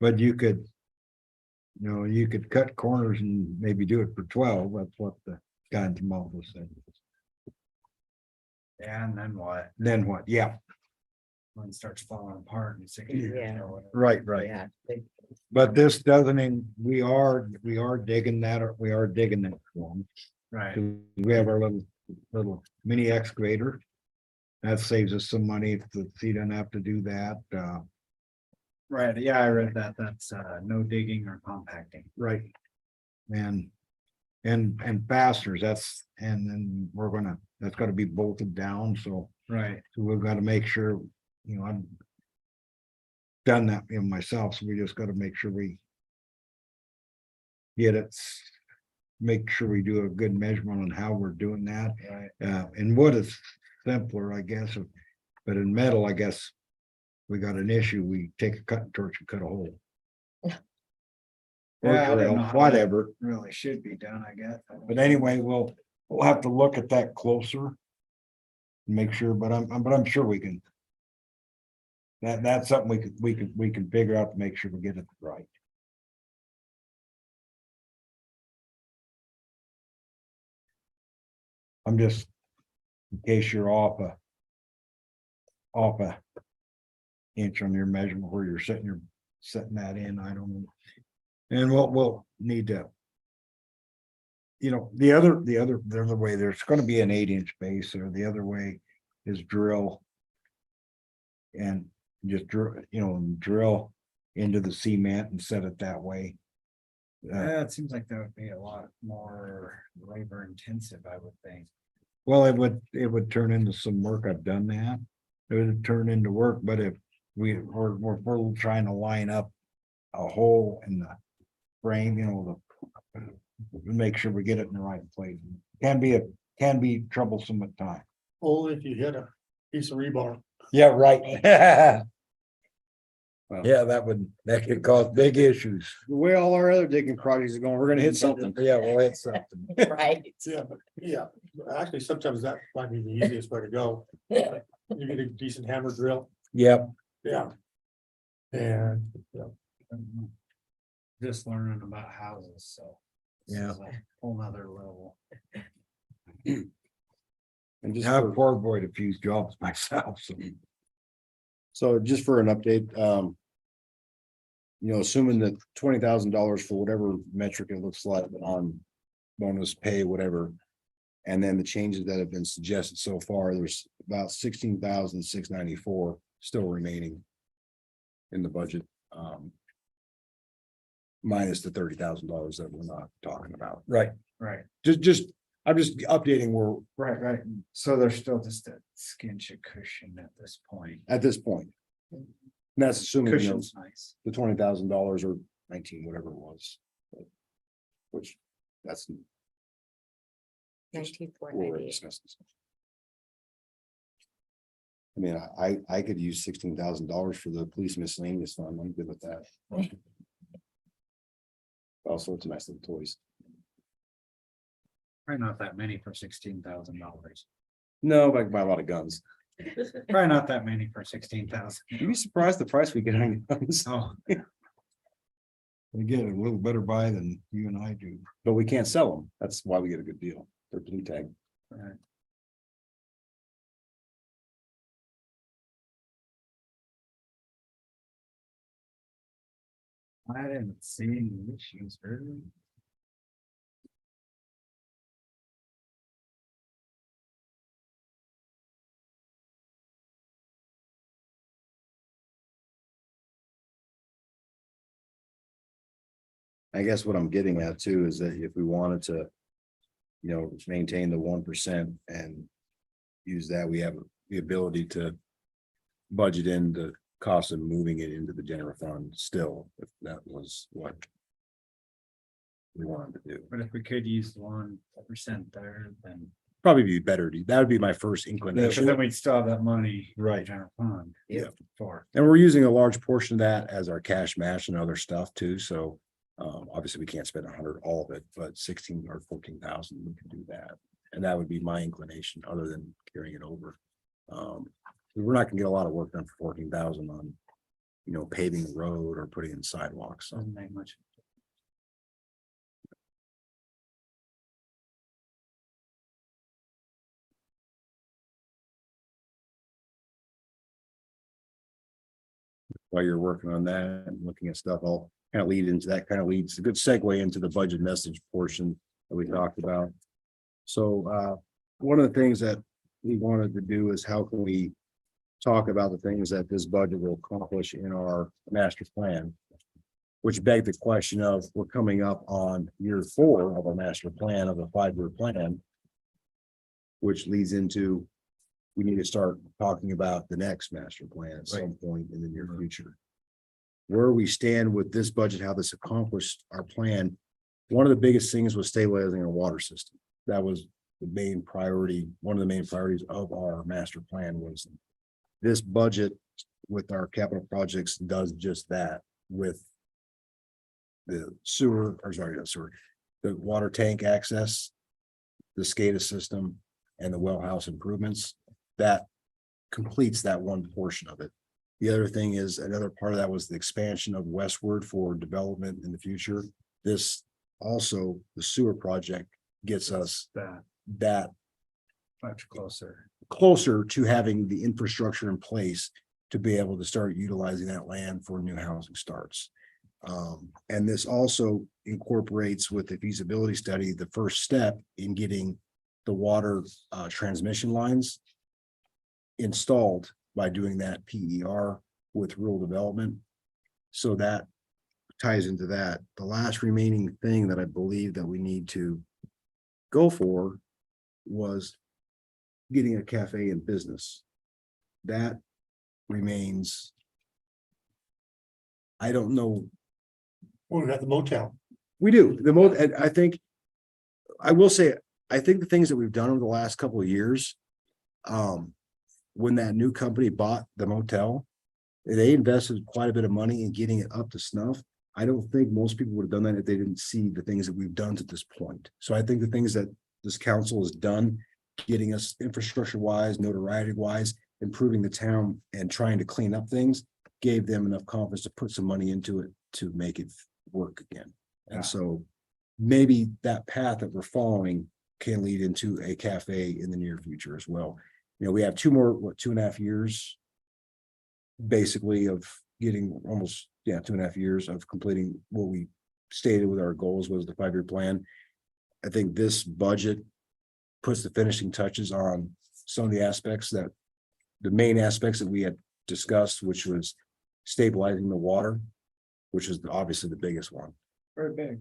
But you could. You could cut corners and maybe do it for 12. That's what the guy in Tomato said. Yeah, and then what? Then what? Yeah, When it starts falling apart and six Yeah. years or whatever. right. Yeah. But this doesn't, we are digging that, or we are digging that one. Right. We have our little mini excavator. That saves us some money if the he doesn't have to do that. Right, yeah, I read that. That's no digging or compacting. Right. And fasteners, and then that's gotta be bolted down, so Right. we've gotta make sure, I've done that, myself, so we just gotta make sure we get it, make sure we do a good measurement on how we're doing that. Right. And wood is simpler, I guess, but in metal, I guess we got an issue, we take a cutting torch and cut a hole. Or Yeah, I don't drill, know how whatever. Really should be done, I guess. But anyway, we'll have to look at that closer. Make sure, but I'm sure we can. That's something we can figure out to make sure we get it right. I'm just, in case you're off a inch on your measurement where you're setting that in, I don't know. And we'll need to. The other way, there's gonna be an 8-inch base, or the other way is drill. And Just drill into the cement and set it that way. Yeah, it seems like that would be a lot more labor intensive, I would think. Well, it would turn into some work. I've done that. It would turn into work, but if we're trying to line up a hole in the frame, make sure we get it in the right place. Can be troublesome at times. Only if you hit a piece of rebar. Yeah, right. Well, Yeah, that could cause big issues. the way all our other digging projects are going, we're gonna hit something. Yeah, well, it's something. Right. Yeah, actually, sometimes that might be the easiest way to go. You get a decent hammer drill, Yep, yeah. And, yeah, Just learning about houses, so. this Yeah. is a whole nother level. And just I've for, corduroyed a few jobs myself, so. so just for an update, assuming that $20,000 for whatever metric it looks like on bonus pay, whatever. And then the changes that have been suggested so far, there's about 16,694 still remaining in the budget. Minus the $30,000 that we're not talking about. Right. Right, I'm just updating where, right. So there's still just a skinch of cushion at this point. at this point. And that's assuming, Cushion's nice. the $20,000 or 19, whatever it was. Which, that's. 19,498. I mean, I could use $16,000 for the police miscellaneous fund. I'm good with that. All sorts of nice little toys. Probably not that many for $16,000. No, but I can buy a lot of guns. Probably not that many for 16,000. You'd be surprised the price we get on guns, Oh, We get a little better buy than you and I do. but we can't sell them. That's why we get a good deal. They're blue tag. right. I didn't see any issues really. I guess what I'm getting at too is that if we wanted to. Maintain the 1% and. Use that, we have the ability to. Budget in the cost of moving it into the general fund still, if that was what. We wanted to do. But if we could use 1% there, then. Probably be better. That would be my first Because inclination. then we'd still have that money. in the Right. General fund. Yeah. For. And we're using a large portion of that as our cash match and other stuff too, so. Obviously, we can't spend 100, all of it, but 16 or 14,000, we can do that. And that would be my inclination, other than carrying it over. We're not gonna get a lot of work done for 14,000 on. Paving the road or putting in sidewalks, so. Doesn't make much. While you're working on that and looking at stuff, I'll kind of lead into that, kind of leads, a good segue into the budget message portion that we talked about. So, one of the things that we wanted to do is how can we talk about the things that this budget will accomplish in our master plan? Which begged the question of, we're coming up on year 4 of our master plan of a 5-year plan. Which leads into, we need to start talking about the next master plan at some point in the near future. Where we stand with this budget, how this accomplished our plan. One of the biggest things was stabilizing our water system. That was the main priority. One of the main priorities of our master plan was. This budget with our capital projects does just that with. The sewer, or sorry, not sewer, the water tank access. The SCADA system and the well house improvements, that completes that one portion of it. The other thing is, another part of that was the expansion of westward for development in the future. This also, the sewer project gets us that Much closer. closer to having the infrastructure in place to be able to start utilizing that land for new housing starts. And this also incorporates with the feasibility study, the first step in getting the water transmission lines installed by doing that PER with rural development. So that ties into that. The last remaining thing that I believe that we need to go for was getting a cafe in business. That remains. I don't know. We got the motel. We do, the most, and I think, I will say, I think the things that we've done over the last couple of years. When that new company bought the motel, they invested quite a bit of money in getting it up to snuff. I don't think most people would have done that if they didn't see the things that we've done to this point. So I think the things that this council has done, getting us infrastructure wise, notoriety wise, improving the town and trying to clean up things, gave them enough confidence to put some money into it to make it work again. Yeah. And so maybe that path that we're following can lead into a cafe in the near future as well. You know, we have 2.5 years basically of getting almost, 2.5 years of completing what we stated with our goals was the 5-year plan. I think this budget puts the finishing touches on some of the aspects that the main aspects that we had discussed, which was stabilizing the water, which is obviously the biggest one. Very big.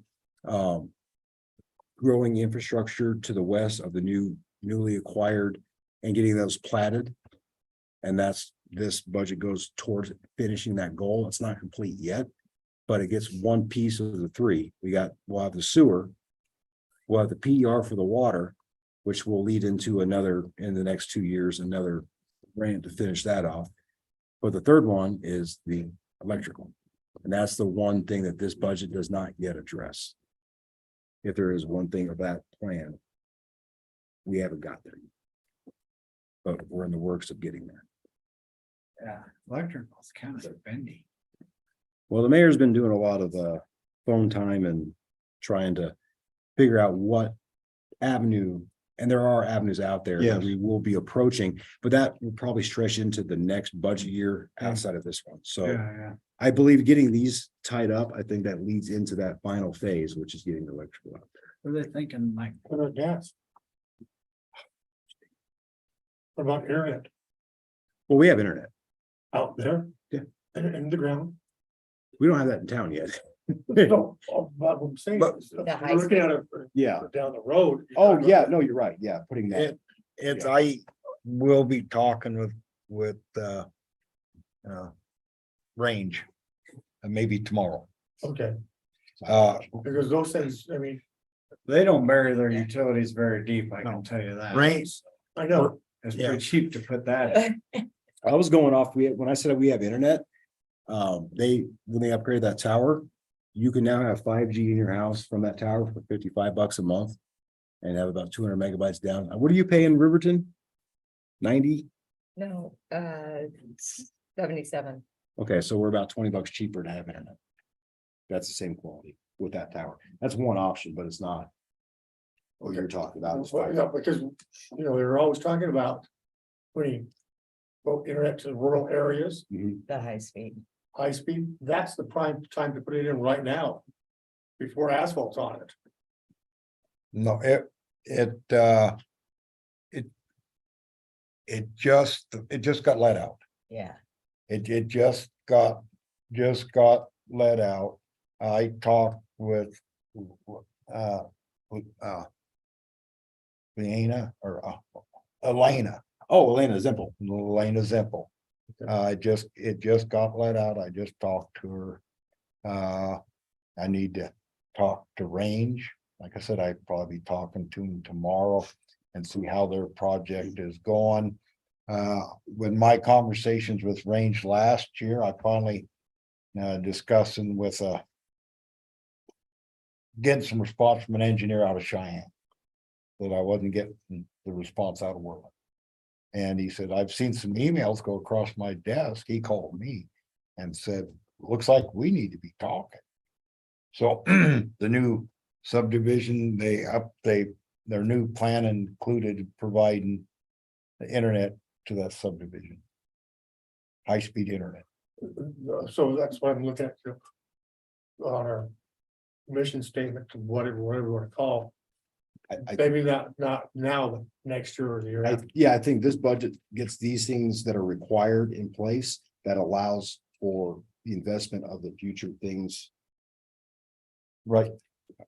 Growing infrastructure to the west of the newly acquired and getting those platted. And this budget goes towards finishing that goal. It's not complete yet, but it gets one piece of the three. We'll have the sewer. We'll have the PER for the water, which will lead into another, in the next 2 years, another grant to finish that off. But the third one is the electrical. And that's the one thing that this budget does not yet address. If there is one thing of that plan, we haven't got there. But we're in the works of getting there. Yeah, electrical's kind of bendy. Well, the mayor's been doing a lot of phone time and trying to figure out what avenue, and there are avenues out there that Yes. we will be approaching, but that will probably stretch into the next budget year outside of this one. So Yeah. I believe getting these tied up, I think that leads into that final phase, which is getting the electrical out there. Were they thinking like, What about gas? What about internet Well, we have internet. out there? Yeah. And in the ground? We don't have that in town yet. No, what I'm saying But- is, The high you're looking at it Yeah. down the road. Oh, yeah, no, you're right. Yeah, putting that. It's, I will be talking with Range. Maybe tomorrow. Okay, Because those things, I mean, they don't bury their utilities very deep, I can tell you that. Range, I know, It's Yeah. pretty cheap to put that in. I was going off, when I said we have internet, when they upgraded that tower, you can now have 5G in your house from that tower for $55 a month. And have about 200 megabytes down. What do you pay in Riverton? 90? No, 77. Okay, so we're about $20 cheaper to have internet. That's the same quality with that tower. That's one option, but it's not. What you're talking about is well, yeah, because, they were always talking about putting both internet to the rural areas, Mhm. The high speed. high speed, that's the prime time to put it in right now. Before asphalt's on it. no, it just got let out. Yeah. It just got let out. I talked with Leana or Elena Elena Zempel. It just got let out. I just talked to her. I need to talk to Range. Like I said, I'd probably be talking to them tomorrow and see how their project is going. With my conversations with Range last year, I finally discussing with getting some response from an engineer out of Cheyenne. That I wasn't getting the response out of Worland. And he said, I've seen some emails go across my desk. He called me and said, looks like we need to be talking. So the new subdivision, their new plan included providing the internet to that subdivision. High-speed internet. So that's what I'm looking at. On our mission statement, whatever we want to call, maybe not now, but next year or the year after. I think this budget gets these things that are required in place. that allows for the investment of the future things. Right,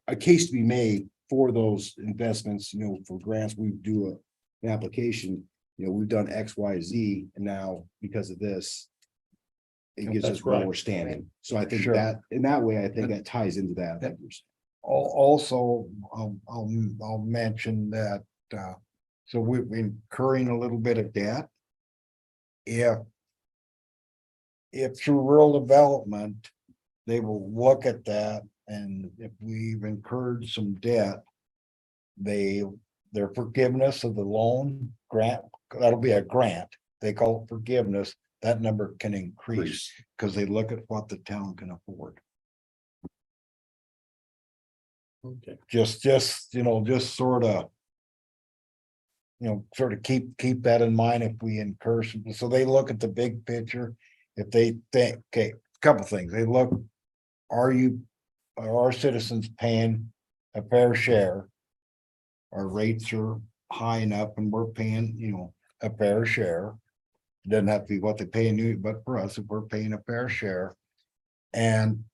a case to be made for those investments, for grants, we do an application, we've done X, Y, Z, and now because of this. It gives us That's right. more standing, so I think Sure. that, in that way, I think that ties into that. Also, I'll mention that, so we've been incurring a little bit of debt. If through rural development, they will look at that, and if we've incurred some debt. Their forgiveness of the loan grant, that'll be a grant, they call it forgiveness, that number can increase. Cause they look at what the town can afford. Okay. Just sort of. Sort of keep that in mind if we incur some, so they look at the big picture. If they think, okay, couple things, they look, are our citizens paying a fair share? Our rates are high enough and we're paying, a fair share. It doesn't have to be what they pay in you, but for us, if we're paying a fair share. And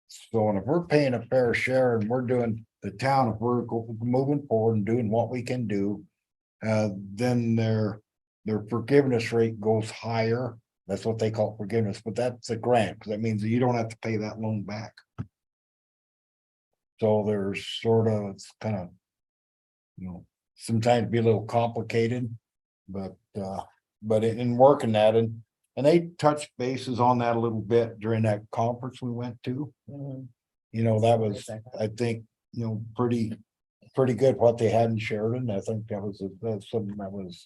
so, and if we're paying a fair share and we're doing the town, if we're moving forward and doing what we can do. Then their forgiveness rate goes higher. That's what they call forgiveness, but that's a grant, because that means that you don't have to pay that loan back. So there's sort of, it's kind of, sometimes be a little complicated, but in working that, and they touched bases on that a little bit during that conference we went to. That was, I think, pretty good what they had in Sheridan. I think that's something that was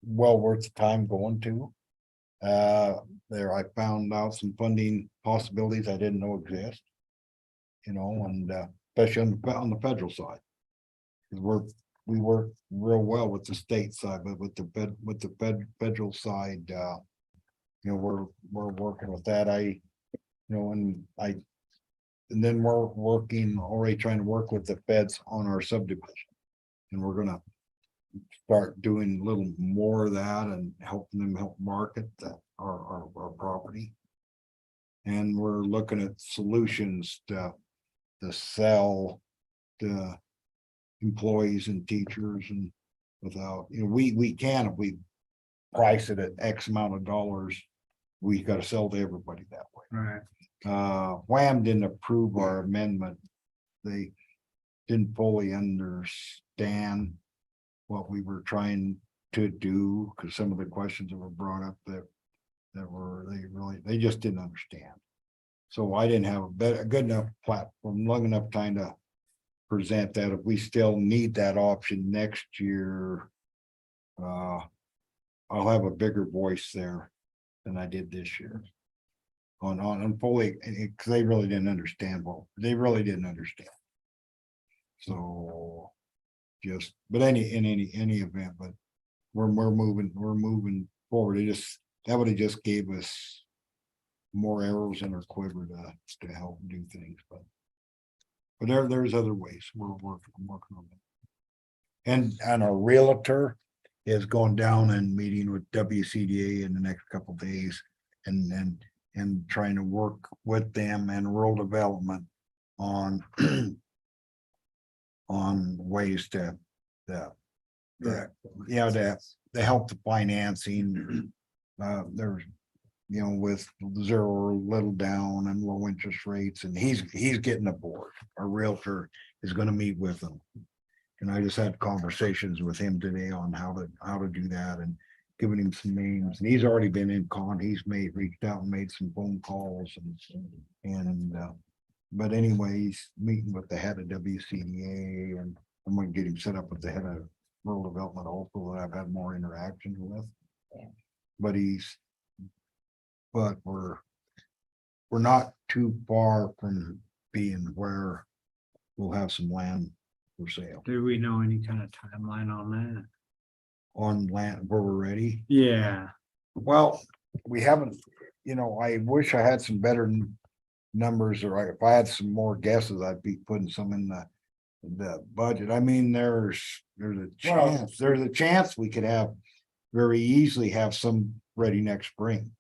well worth the time going to. There I found out some funding possibilities I didn't know exist. And especially on the federal side. 'Cause we work real well with the state side, but with the federal side, we're working with that. And then we're already trying to work with the feds on our subdivision. And we're gonna start doing a little more of that and helping them help market our property. And we're looking at solutions to sell to employees and teachers and without, we can, if we price it at X amount of dollars, we gotta sell to everybody that way. Right. Wham didn't approve our amendment. They didn't fully understand what we were trying to do, because some of the questions that were brought up they just didn't understand. So I didn't have a good enough platform, long enough time to present that. If we still need that option next year, I'll have a bigger voice there than I did this year. On fully, because they really didn't understand. So but in any event, but we're moving forward. That would have just gave us more arrows in our quiver to help do things, but there's other ways we're working on it. And our realtor is going down and meeting with WCDA in the next couple of days and trying to work with them and rural development on ways to help the financing. There's, with zero or little down and low interest rates, and he's getting aboard. Our realtor is gonna meet with him. And I just had conversations with him today on how to do that and giving him some names. And he's already been he's reached out and made some phone calls but anyway, he's meeting with the head of WCDA, and I'm gonna get him set up with the head of rural development also that I've had more interactions with. Yeah. But we're not too far from being where we'll have some land for sale. Do we know any kind of timeline on that? On land where we're ready. Yeah. Well, we haven't, I wish I had some better numbers, or if I had some more guesses, I'd be putting some in the budget. I mean, there's a chance we could very easily have some ready next spring.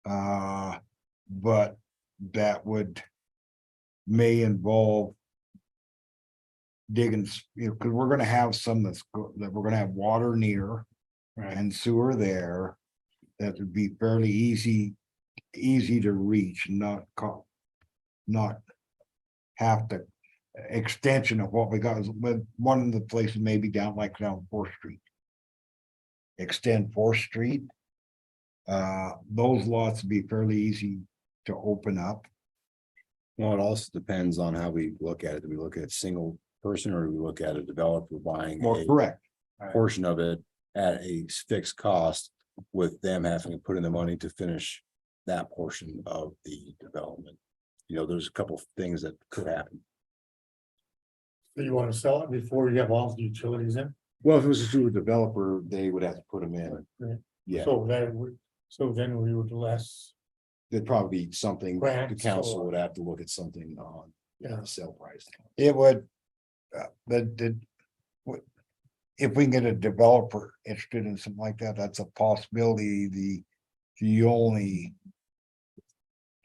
But that may involve digging, because we're gonna have some that we're gonna have water near Right. and sewer there. That would be fairly easy to reach, not have to extension of what we got, with one of the places maybe down 4th Street. Extend 4th Street. Those lots would be fairly easy to open up. Well, it also depends on how we look at it. Do we look at single person or do we look at a developer buying More a correct. portion of it at a fixed cost with them having to put in the money to finish that portion of the development? You know, there's a couple of things that could happen. Do you want to sell it before you have all the utilities in? Well, if it was to a developer, they would have to put them in. Right. Yeah, So then we would less, there'd probably be something, the Grants council or- would have to look at something on yeah, sale price. It would, if we can get a developer interested in something like that, that's a possibility. The only.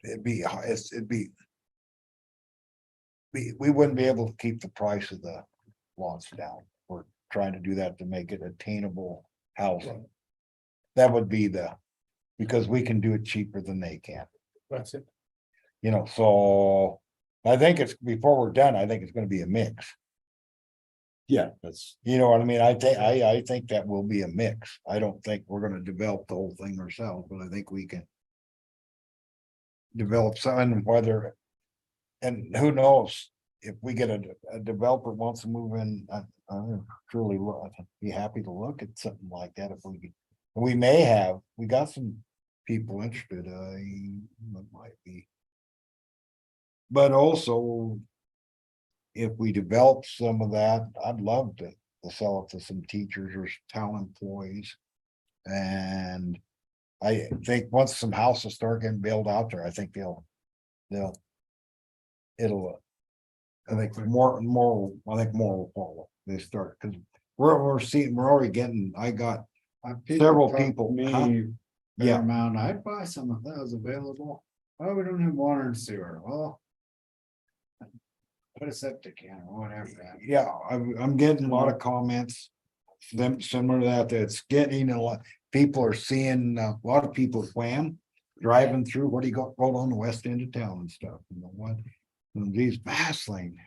It'd be, we wouldn't be able to keep the price of the lots down. We're trying to do that to make it attainable housing. That would be because we can do it cheaper than they can, that's it. so. I think before we're done, I think it's gonna be a mix. Yeah, that's, You know what I mean? I think that will be a mix. I don't think we're gonna develop the whole thing ourselves, but I think we can. Develop something, whether. And who knows, if we get a developer wants to move in, I truly be happy to look at something like that if we could. We got some people interested, that might be. But also. If we develop some of that, I'd love to sell it to some teachers or town employees. And I think once some houses start getting built out there, I think it'll. I think more will follow. They start, because we're already getting, I got, Several talk to people, Me, huh? fair Yeah. amount, I'd buy some if that was available. Oh, we don't have water and sewer, well. Put a septic in or whatever. yeah, I'm getting a lot of comments. Them similar to that, it's getting a lot, people are seeing, a lot of people wham. Driving through, what do you got, roll on the west end of town and stuff, what? And these fast lane,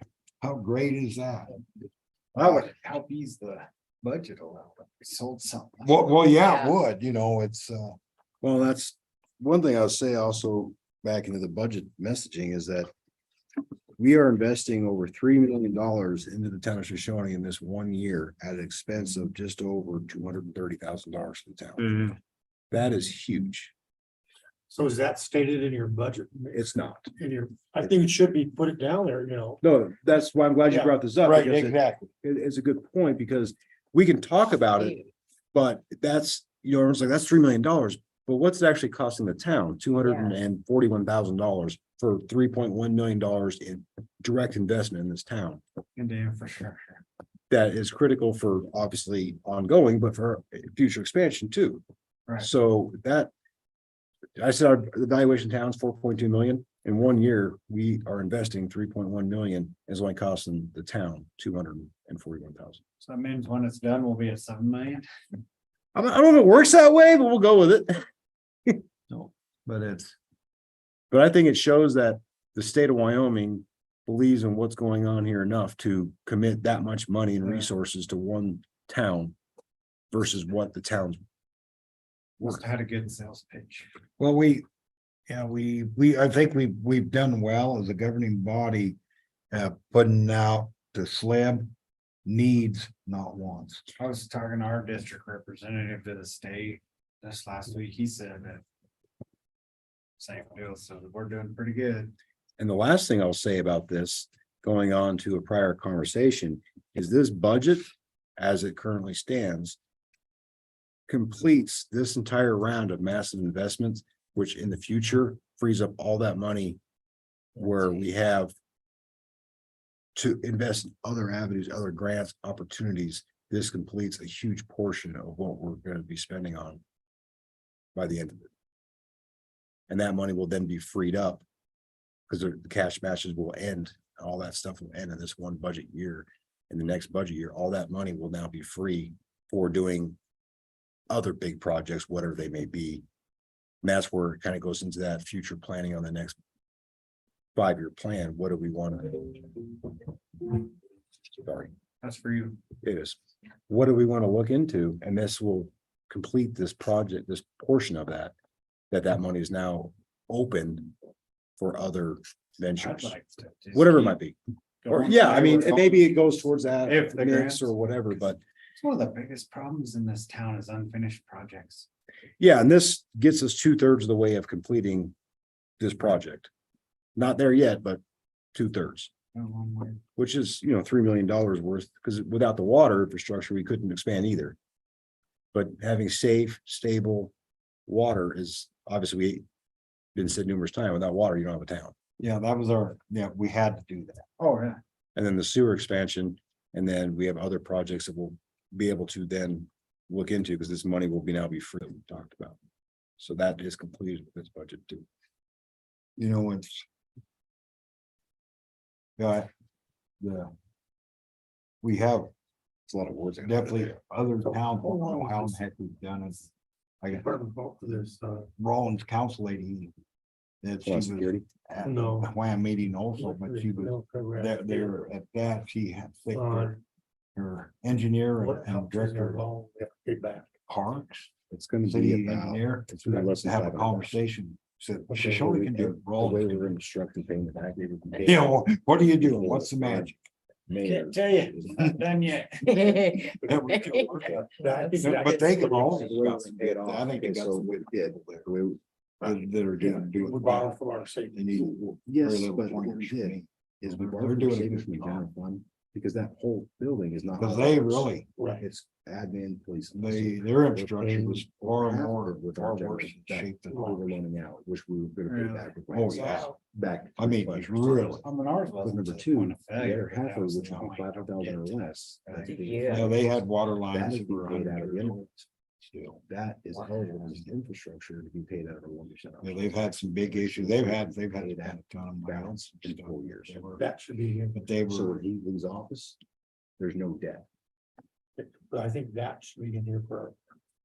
how great is that? That would help ease the budget a little bit. We sold something. Well, yeah, Yeah. it would, it's, well, that's one thing I'll say also back into the budget messaging is that. We are investing over $3 million into the town of Shoshoni in this 1 year at an expense of just over $230,000 for the town. That is huge. So is that stated in your budget? It's not. I think it should be, put it down there, No, that's why I'm glad you Yeah. brought this up. right, because exactly. it's a good point because we can talk about it, but that's, it's like, that's $3 million. But what's it actually costing the town? $241,000 for $3.1 million in direct investment in this town. Into infrastructure. That is critical for obviously ongoing, but for future expansion too. Right. So that. I said our evaluation town's 4.2 million. In 1 year, we are investing 3.1 million, is only costing the town 241,000. So that means when it's done, we'll be at 7 million. I don't know if it works that way, but we'll go with it. But it's, But I think it shows that the state of Wyoming believes in what's going on here enough to commit that much money and Yeah. resources to one town versus what the town's. Must have had a good sales pitch. well, I think we've done well as a governing body. Putting out the SLIB needs, not wants. I was talking to our district representative to the state this last week. He said that. Same deal, so we're doing pretty good. And the last thing I'll say about this, going on to a prior conversation, is this budget, as it currently stands, completes this entire round of massive investments, which in the future frees up all that money where we have to invest in other avenues, other grants, opportunities. This completes a huge portion of what we're going to be spending on by the end of it. And that money will then be freed up. Because the cash matches will end, all that stuff will end in this one budget year. In the next budget year, all that money will now be free for doing other big projects, whatever they may be. And that's where it kind of goes into that future planning on the next 5-year plan. What do we want to? Sorry, That's for you. it is. What do we want to look into? And this will complete this project, this portion of that, that money is now open for other I'd ventures, like to just whatever it keep might be. Or, going yeah, I mean, forward. maybe it goes towards that If the mix grants- or whatever, but It's one of the biggest problems in this town is unfinished projects. yeah, and this gets us 2/3 of the way of completing this project. Not there yet, but 2/3, In a long way. which is, $3 million worth, because without the water infrastructure, we couldn't expand either. But having safe, stable water is obviously, we been said numerous times, without water, you don't have a town. Yeah, we had to do that. Oh, yeah. And then the sewer expansion, and then we have other projects that we'll be able to then look into, because this money will now be free, that we talked about. So that is completed with this budget too. It's. Yeah. Yeah. We have It's a lot of words. definitely other towns, don't know how the heck we've done it. I got There's, Rollins council lady. That she On was security. at No. the Wham meeting also, but she was there at that, she had thick her engineer and director of parks, It's gonna be city about. engineer, It's really less to than have a $500. conversation. Said, Okay, Shoshoni can do it. The way we're Rollins instructing payment back. can- what are you doing? What's the magic? Can't tell you, not done yet. That we can work out. But they can all. I think they got some good people there that are doing. We borrow from our state. They need. Yes, very little but what we pointers. did is we They're borrowed doing doing a savings good from the job. general fund, because that whole building is not. Cause they really, Right. It's admin, police. their infrastructure was far more, with far our worse general shape than. we were loaning out, which we were gonna pay Really? back. with Oh, grants. yeah. Back. I mean, it's really, I mean, ours But wasn't number to the two, point of the failure, other but half that of was which the is only 500,000 or way to less. get that's to a big Yeah. yeah, they had water That lines is that being were paid out of 100 the years old envelope. still. That is eligible as infrastructure to be paid out of a 1%. Yeah, they've had some big issues. They've had Paid a out ton of balance balance. in 4 years. That should be, But they So were, when he leaves office, there's no debt. but I think that should be in here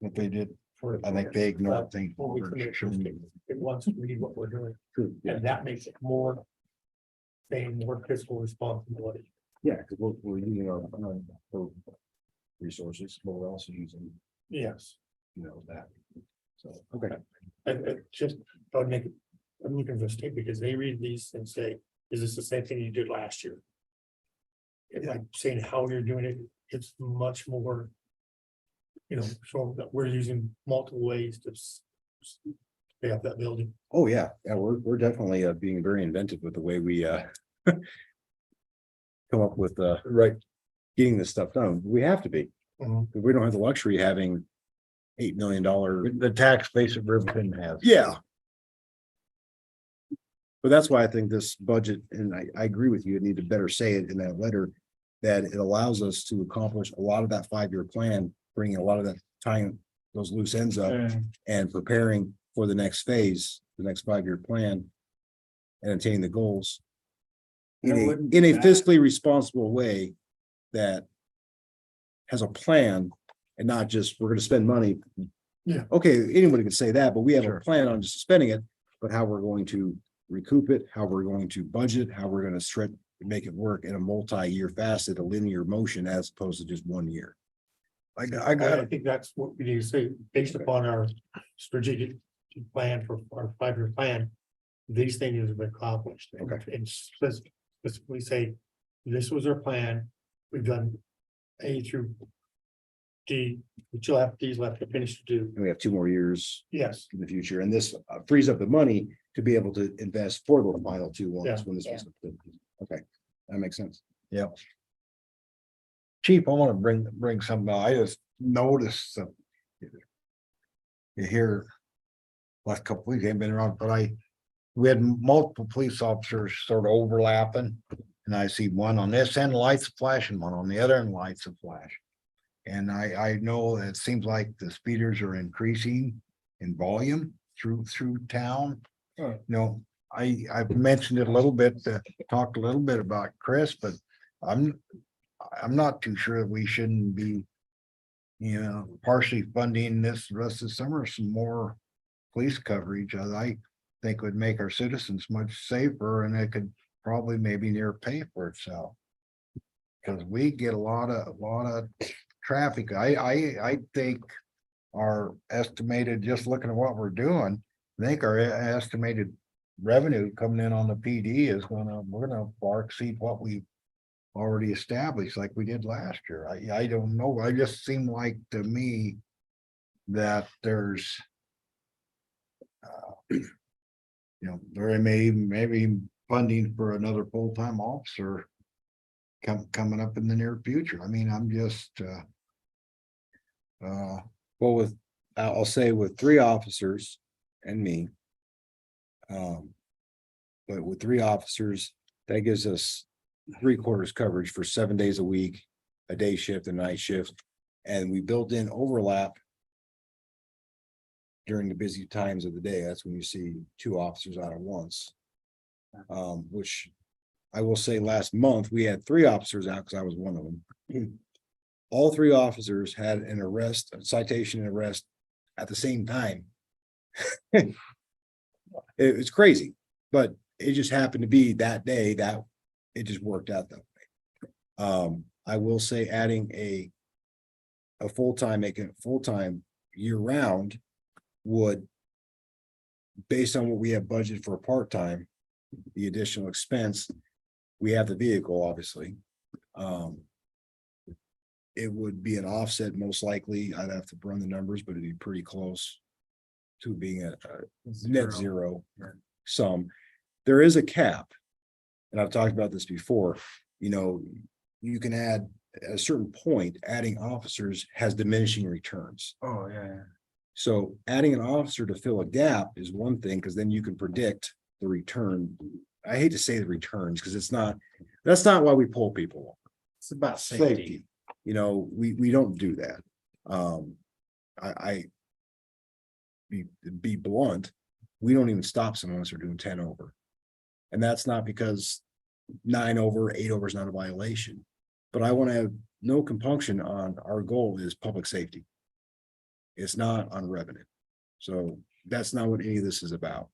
but they did, for. I think they ignored things. When we commit to it, it wants to read what we're doing, True. Yeah, and that makes it more. Saying more fiscal responsibility. yeah, because we're using our for resources, but we're also using, Yes, that. So, okay. and just, I would make it, I'm looking for a state, because they read these and say, is this the same thing you did last year? It's like saying how you're doing it, it's much more. So that we're using multiple ways to. Pay up that building. Oh, yeah, we're definitely being very inventive with the way we come up with Right. getting this stuff done. We have to be. Mhm. We don't have the luxury of having $8 million. The tax base that Riverton has. Yeah. But that's why I think this budget, and I agree with you, it need to better say it in that letter. That it allows us to accomplish a lot of that 5-year plan, bringing a lot of that, tying those loose ends up and preparing for the next phase, the next 5-year plan. And attaining the goals. And it In a, wouldn't in be a bad. fiscally responsible way. That. Has a plan and not just, we're gonna spend money. Yeah. Okay, anybody could say that, but we have a Sure. plan on just spending it, but how we're going to recoup it, how we're going to budget, how we're gonna stretch, make it work in a multi-year facet, a linear motion as opposed to just 1 year. I I got, think that's what we need to say, based upon our strategic plan for our 5-year plan. These things have been accomplished. And specifically say, this was our plan, we've done A through D, we still have D's left to finish to do, And we have 2 more years yes, in the future, and this frees up the money to be able to invest for the final 2 ones Yeah. when this was completed. Okay, that makes sense. Chief, I want to bring something, up. I just noticed some. You hear. Last couple weeks, ain't been around, but we had multiple police officers sort of overlapping. And I see one on this end lights flashing, one on the other end lights a flash. And I know that it seems like the speeders are increasing in volume through town. No, I've mentioned it a little bit, talked a little bit about Chris, but I'm not too sure that we shouldn't be, you know, partially funding this rest of the summer, some more police coverage. I think would make our citizens much safer, and it could probably maybe near pay for itself. Cause we get a lot of traffic. I think our estimated, just looking at what we're doing, I think our estimated revenue coming in on the PD is we're gonna far exceed what we already established like we did last year. I don't know. I just seem like to me that there's you know, there maybe funding for another full-time officer coming up in the near future. I mean, I'm just Well, with, I'll say with 3 officers and me. But with 3 officers, that gives us 3/4 coverage for 7 days a week, a day shift, a night shift, and we built in overlap. During the busy times of the day, that's when you see 2 officers out at once. Which I will say last month, we had 3 officers out because I was one of them. All 3 officers had an arrest, a citation and arrest at the same time. It's crazy, but it just happened to be that day that it just worked out that way. I will say adding a full-time, making it full-time year round would, based on what we have budgeted for a part-time, the additional expense, we have the vehicle, obviously. It would be an offset, most likely. I'd have to run the numbers, but it'd be pretty close to being a net zero sum. There is a cap, and I've talked about this before. You know, you can add at a certain point, adding officers has diminishing returns. Oh, yeah. So adding an officer to fill a gap is one thing, because then you can predict the return. I hate to say the returns, because that's not why we pull people. It's about Safety. You know, we don't do that. I be blunt, we don't even stop someone unless they're doing 10 over. And that's not because 9 over, 8 over is not a violation. But I want to have no compunction on our goal is public safety. It's not on revenue. So that's not what any of this is about.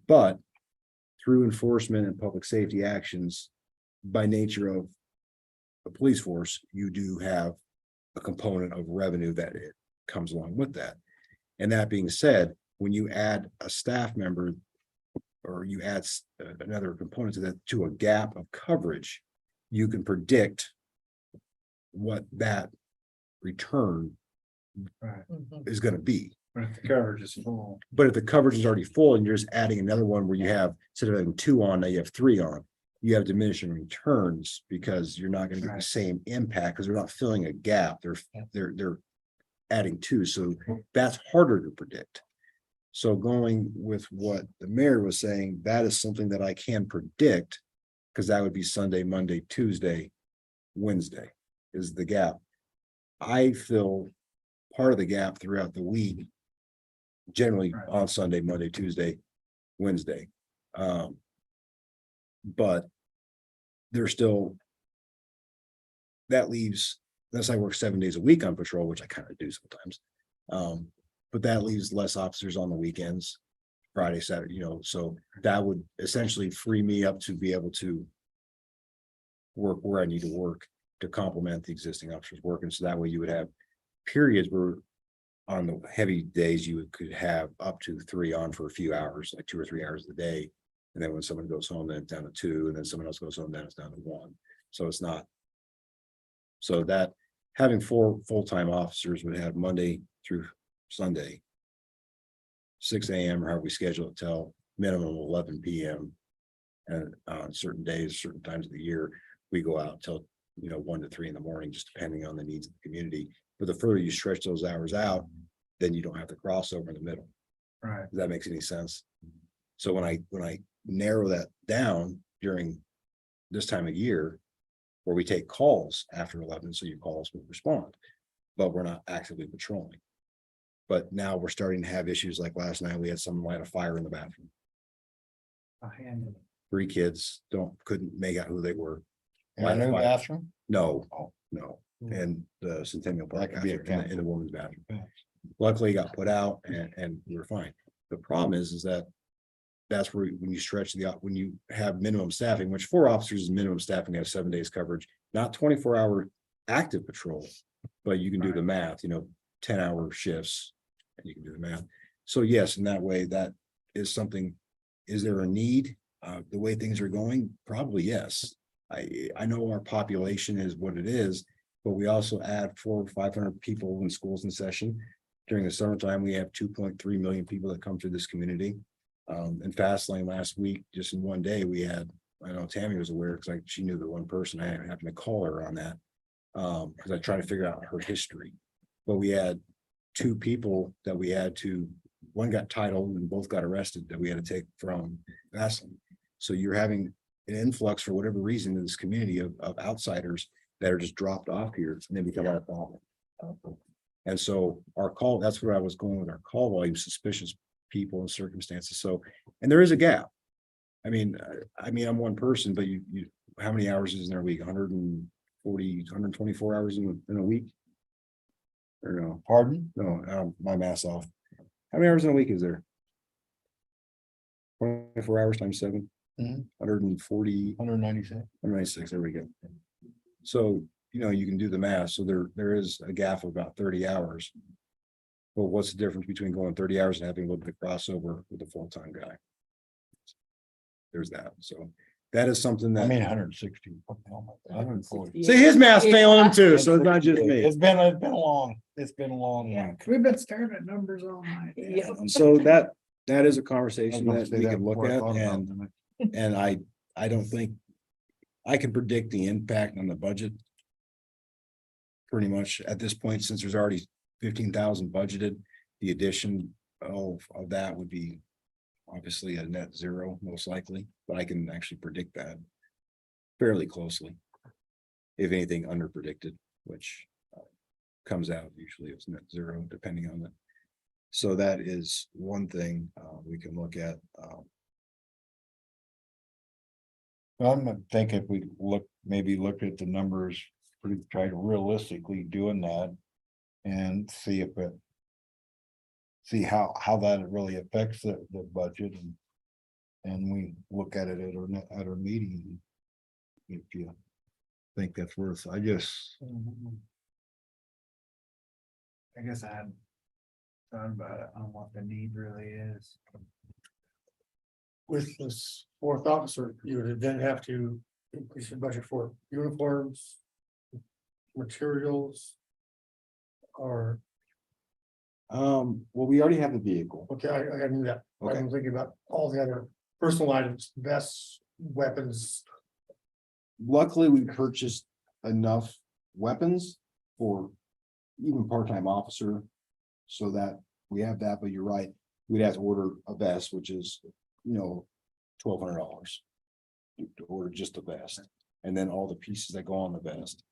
But through enforcement and public safety actions, by nature of a police force, you do have a component of revenue that it comes along with that. And that being said, when you add a staff member or you add another component to that, to a gap of coverage, you can predict what that return Mhm. is going to be. But if the coverage is full. But if the coverage is already full and you're just adding another one where you have, instead of having 2 on, now you have 3 on, you have diminishing returns because you're not going to get the Right. same impact because they're not filling a gap. They're adding 2. So that's harder to predict. So going with what the mayor was saying, that is something that I can predict, because that would be Sunday, Monday, Tuesday, Wednesday is the gap. I fill part of the gap throughout the week, generally Right. on Sunday, Monday, Tuesday, Wednesday. But there's still, that leaves, unless I work 7 days a week on patrol, which I kind of do sometimes. But that leaves less officers on the weekends, Friday, Saturday, you know, so that would essentially free me up to be able to work where I need to work to complement the existing officers working. So that way you would have periods where on the heavy days, you could have up to 3 on for a few hours, like 2 or 3 hours a day. And then when someone goes home, then it's down to 2, and then someone else goes home, then it's down to 1. So it's not. So that having 4 full-time officers would have Monday through Sunday, 6 a.m. or how we schedule it till minimum 11 p.m. And on certain days, certain times of the year, we go out till 1 to 3 in the morning, just depending on the needs of the community. But the further you stretch those hours out, then you don't have the crossover in the middle. Right. If that makes any sense. So when I narrow that down during this time of year, where we take calls after 11, so your calls will respond, but we're not actively patrolling. But now we're starting to have issues like last night, we had someone light a fire in the bathroom. A hand. 3 kids, couldn't make out who they were. In a new Wi-Fi. bathroom? No, Oh. no, and the Centennial Park, That could be a bathroom, in the woman's bathroom. Luckily, it got put out and we were fine. The problem is that that's where when you stretch when you have minimum staffing, which 4 officers is minimum staffing, they have 7 days coverage, not 24-hour active patrol. But you can do the math, 10-hour shifts, and you can do the math. So yes, in that way, that is something. Is there a need? The way things are going, probably yes. I know our population is what it is, but we also add 400 or 500 people when school's in session. During the summertime, we have 2.3 million people that come through this community. In Fastlane last week, just in one day, we had, I know Tammy was aware because she knew the one person. I happened to call her on that. Because I tried to figure out her history. But we had 2 people that we had to, one got titled and both got arrested that we had to take from Vassal. So you're having an influx for whatever reason in this community of outsiders that are just dropped off here and they become our problem. And so our call, that's where I was going with our call volume, suspicious people and circumstances. So, and there is a gap. I mean, I'm one person, but you, how many hours is in a week? 140, 124 hours in a week? Or no, Pardon? no, my math's off. How many hours in a week is there? 24 hours times 7, Mhm. 140, 196. 196, there we go. So, you can do the math, so there is a gap of about 30 hours. Well, what's the difference between going 30 hours and having a little bit of crossover with a full-time guy? There's that, so that is something I that. mean, 160. 140. See, his math's failing him too, so it's not just me. It's been a long Yeah. week. We've been staring at numbers all night. Yeah. So that is a I was conversation gonna that say we that can look before I at, thought about it. and I don't think I can predict the impact on the budget. Pretty much at this point, since there's already 15,000 budgeted, the addition of that would be obviously a net zero, most likely, but I can actually predict that fairly closely. If anything under predicted, which comes out usually it's net zero, depending on it. So that is one thing we can look at. I'm thinking if we maybe look at the numbers, try to realistically doing that. And see if it. See how that really affects the budget and we look at it at our meeting. If you think that's worth, I guess. I guess I hadn't thought about it on what the need really is. With this 4th officer, you would then have to increase your budget for uniforms, materials. Or, Well, we already have the vehicle. okay, I knew that. Okay. I'm thinking about all the other personal items, vests, weapons. Luckily, we purchased enough weapons for even part-time officer. So that we have that, but you're right, we'd have to order a vest, which is, $1,200. To order just a vest, and then all the pieces that go on the vest.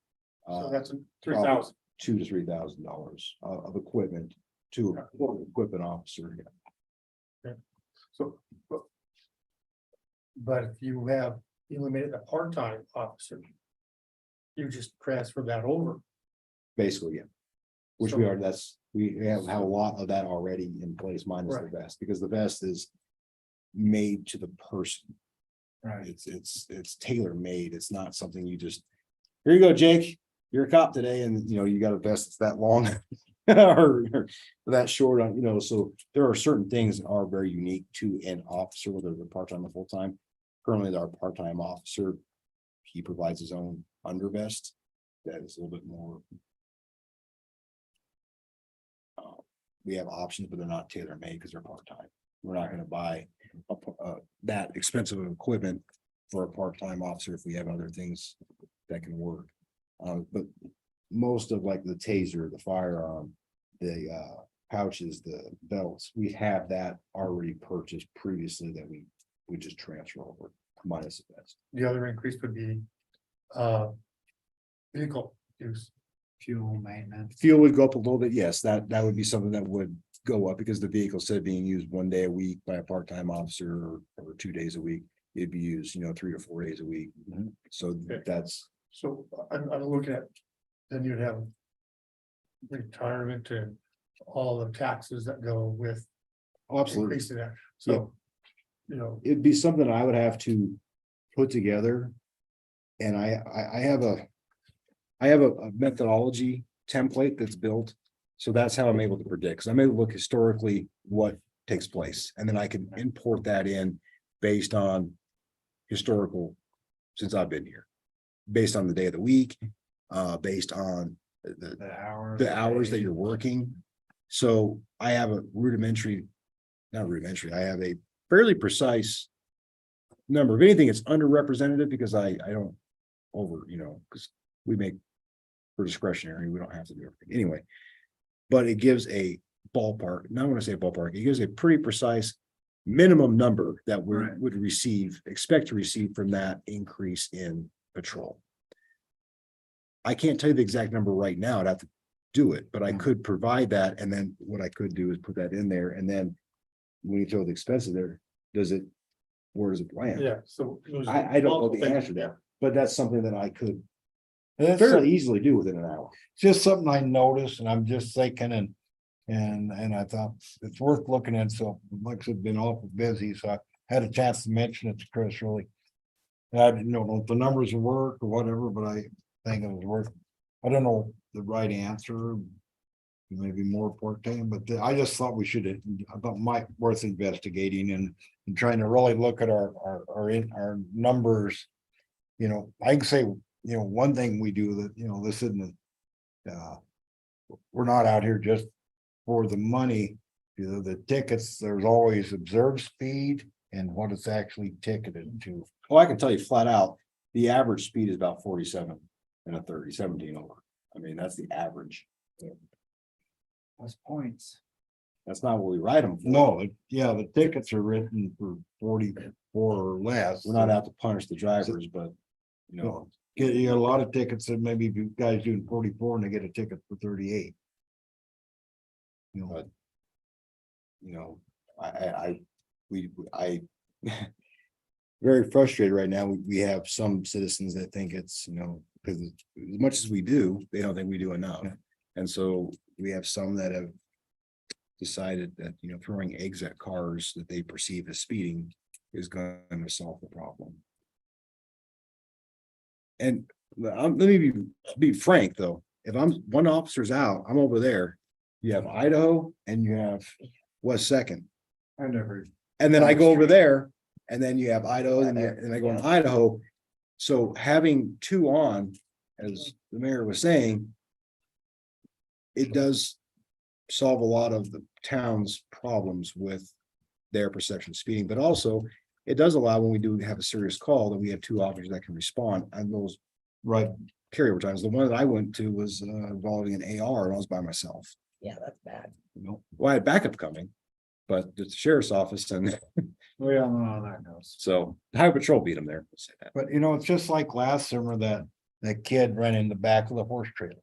So that's 3,000. $2,000 to $3,000 of equipment to equip an officer. So. But if you have eliminated a part-time officer. You just transfer that over. Basically, yeah. Which we are, we have a lot of that already in place, minus the Right. vest, because the vest is made to the person. Right. It's tailor made. It's not something you just, here you go, Jake, you're a cop today, and you got a vest that's that long. or that short on, so there are certain things that are very unique to an officer, whether they're part-time or full-time. Currently, our part-time officer, he provides his own undervest that is a little bit more. We have options, but they're not tailor-made because they're part-time. We're not gonna buy that expensive of equipment for a part-time officer if we have other things that can work. But most of like the taser, the firearm, the pouches, the belts, we have that already purchased previously that we just transfer over minus the vest. The other increase would be vehicle use. Fuel maintenance. Fuel would go up a little bit, yes, that would be something that would go up because the vehicle instead of being used 1 day a week by a part-time officer or 2 days a week, it'd be used, 3 to 4 days a week. So Okay. that's, So I'm looking at, then you'd have. Retirement and all the taxes that go with absolutely, increasing that, so. it'd be something I would have to put together. And I have a methodology template that's built. So that's how I'm able to predict, because I'm able to look historically what takes place, and then I can import that in based on historical, since I've been here. Based on the day of the week, based on the hours that you're working. So I have a not rudimentary, I have a fairly precise number. If anything, it's underrepresented because I don't because we make for discretionary, we don't have to do everything anyway. But it gives a ballpark, not want to say ballpark, it gives a pretty precise minimum number that we Right. would expect to receive from that increase in patrol. I can't tell you the exact number right now. I'd have to do it, but I could provide that. And then what I could do is put that in there. And then when you throw the expenses there, where does it land? Yeah, so. I don't know the answer to that, but that's something that I could That's fairly easily do within an hour. just something I noticed, and I'm just thinking, and I thought it's worth looking at, so Mike's had been awful busy, so I had a chance to mention it to Chris, really. And I didn't know if the numbers would work or whatever, but I think it was worth, I don't know the right answer. Maybe more important, but I just thought we should, I thought might worth investigating and trying to really look at our numbers. I can say, one thing we do that, this isn't, we're not out here just for the money. The tickets, there's always observed speed and what it's actually ticketed to. Well, I can tell you flat out, the average speed is about 47 and a 30, 17 over. I mean, that's the average. That's points. That's not what we write them for. No, yeah, the tickets are written for 44 or less. We're not out to punish the drivers, but You got a lot of tickets that maybe if you guys doing 44 and they get a ticket for 38. But, I very frustrated right now. We have some citizens that think it's, because as much as we do, they don't think we do enough. And so we have some that have decided that, throwing eggs at cars that they perceive as speeding is going to solve the problem. And let me be frank, though, if one officer's out, I'm over there. You have Idaho and you have West Second. I never. And then I go over there and then you have Idaho and I go in Idaho. So having two on, as the mayor was saying, it does solve a lot of the town's problems with their perception of speeding, but also it does allow when we do have a serious call that we have two officers that can respond and those right carryover times. The one that I went to was involving an AR and I was by myself. Yeah, that's bad. Well, I had backup coming, but it's the sheriff's office and We all know how that goes. so the highway patrol beat them there. Let's say that. But it's just like last summer that kid ran in the back of the horse trailer.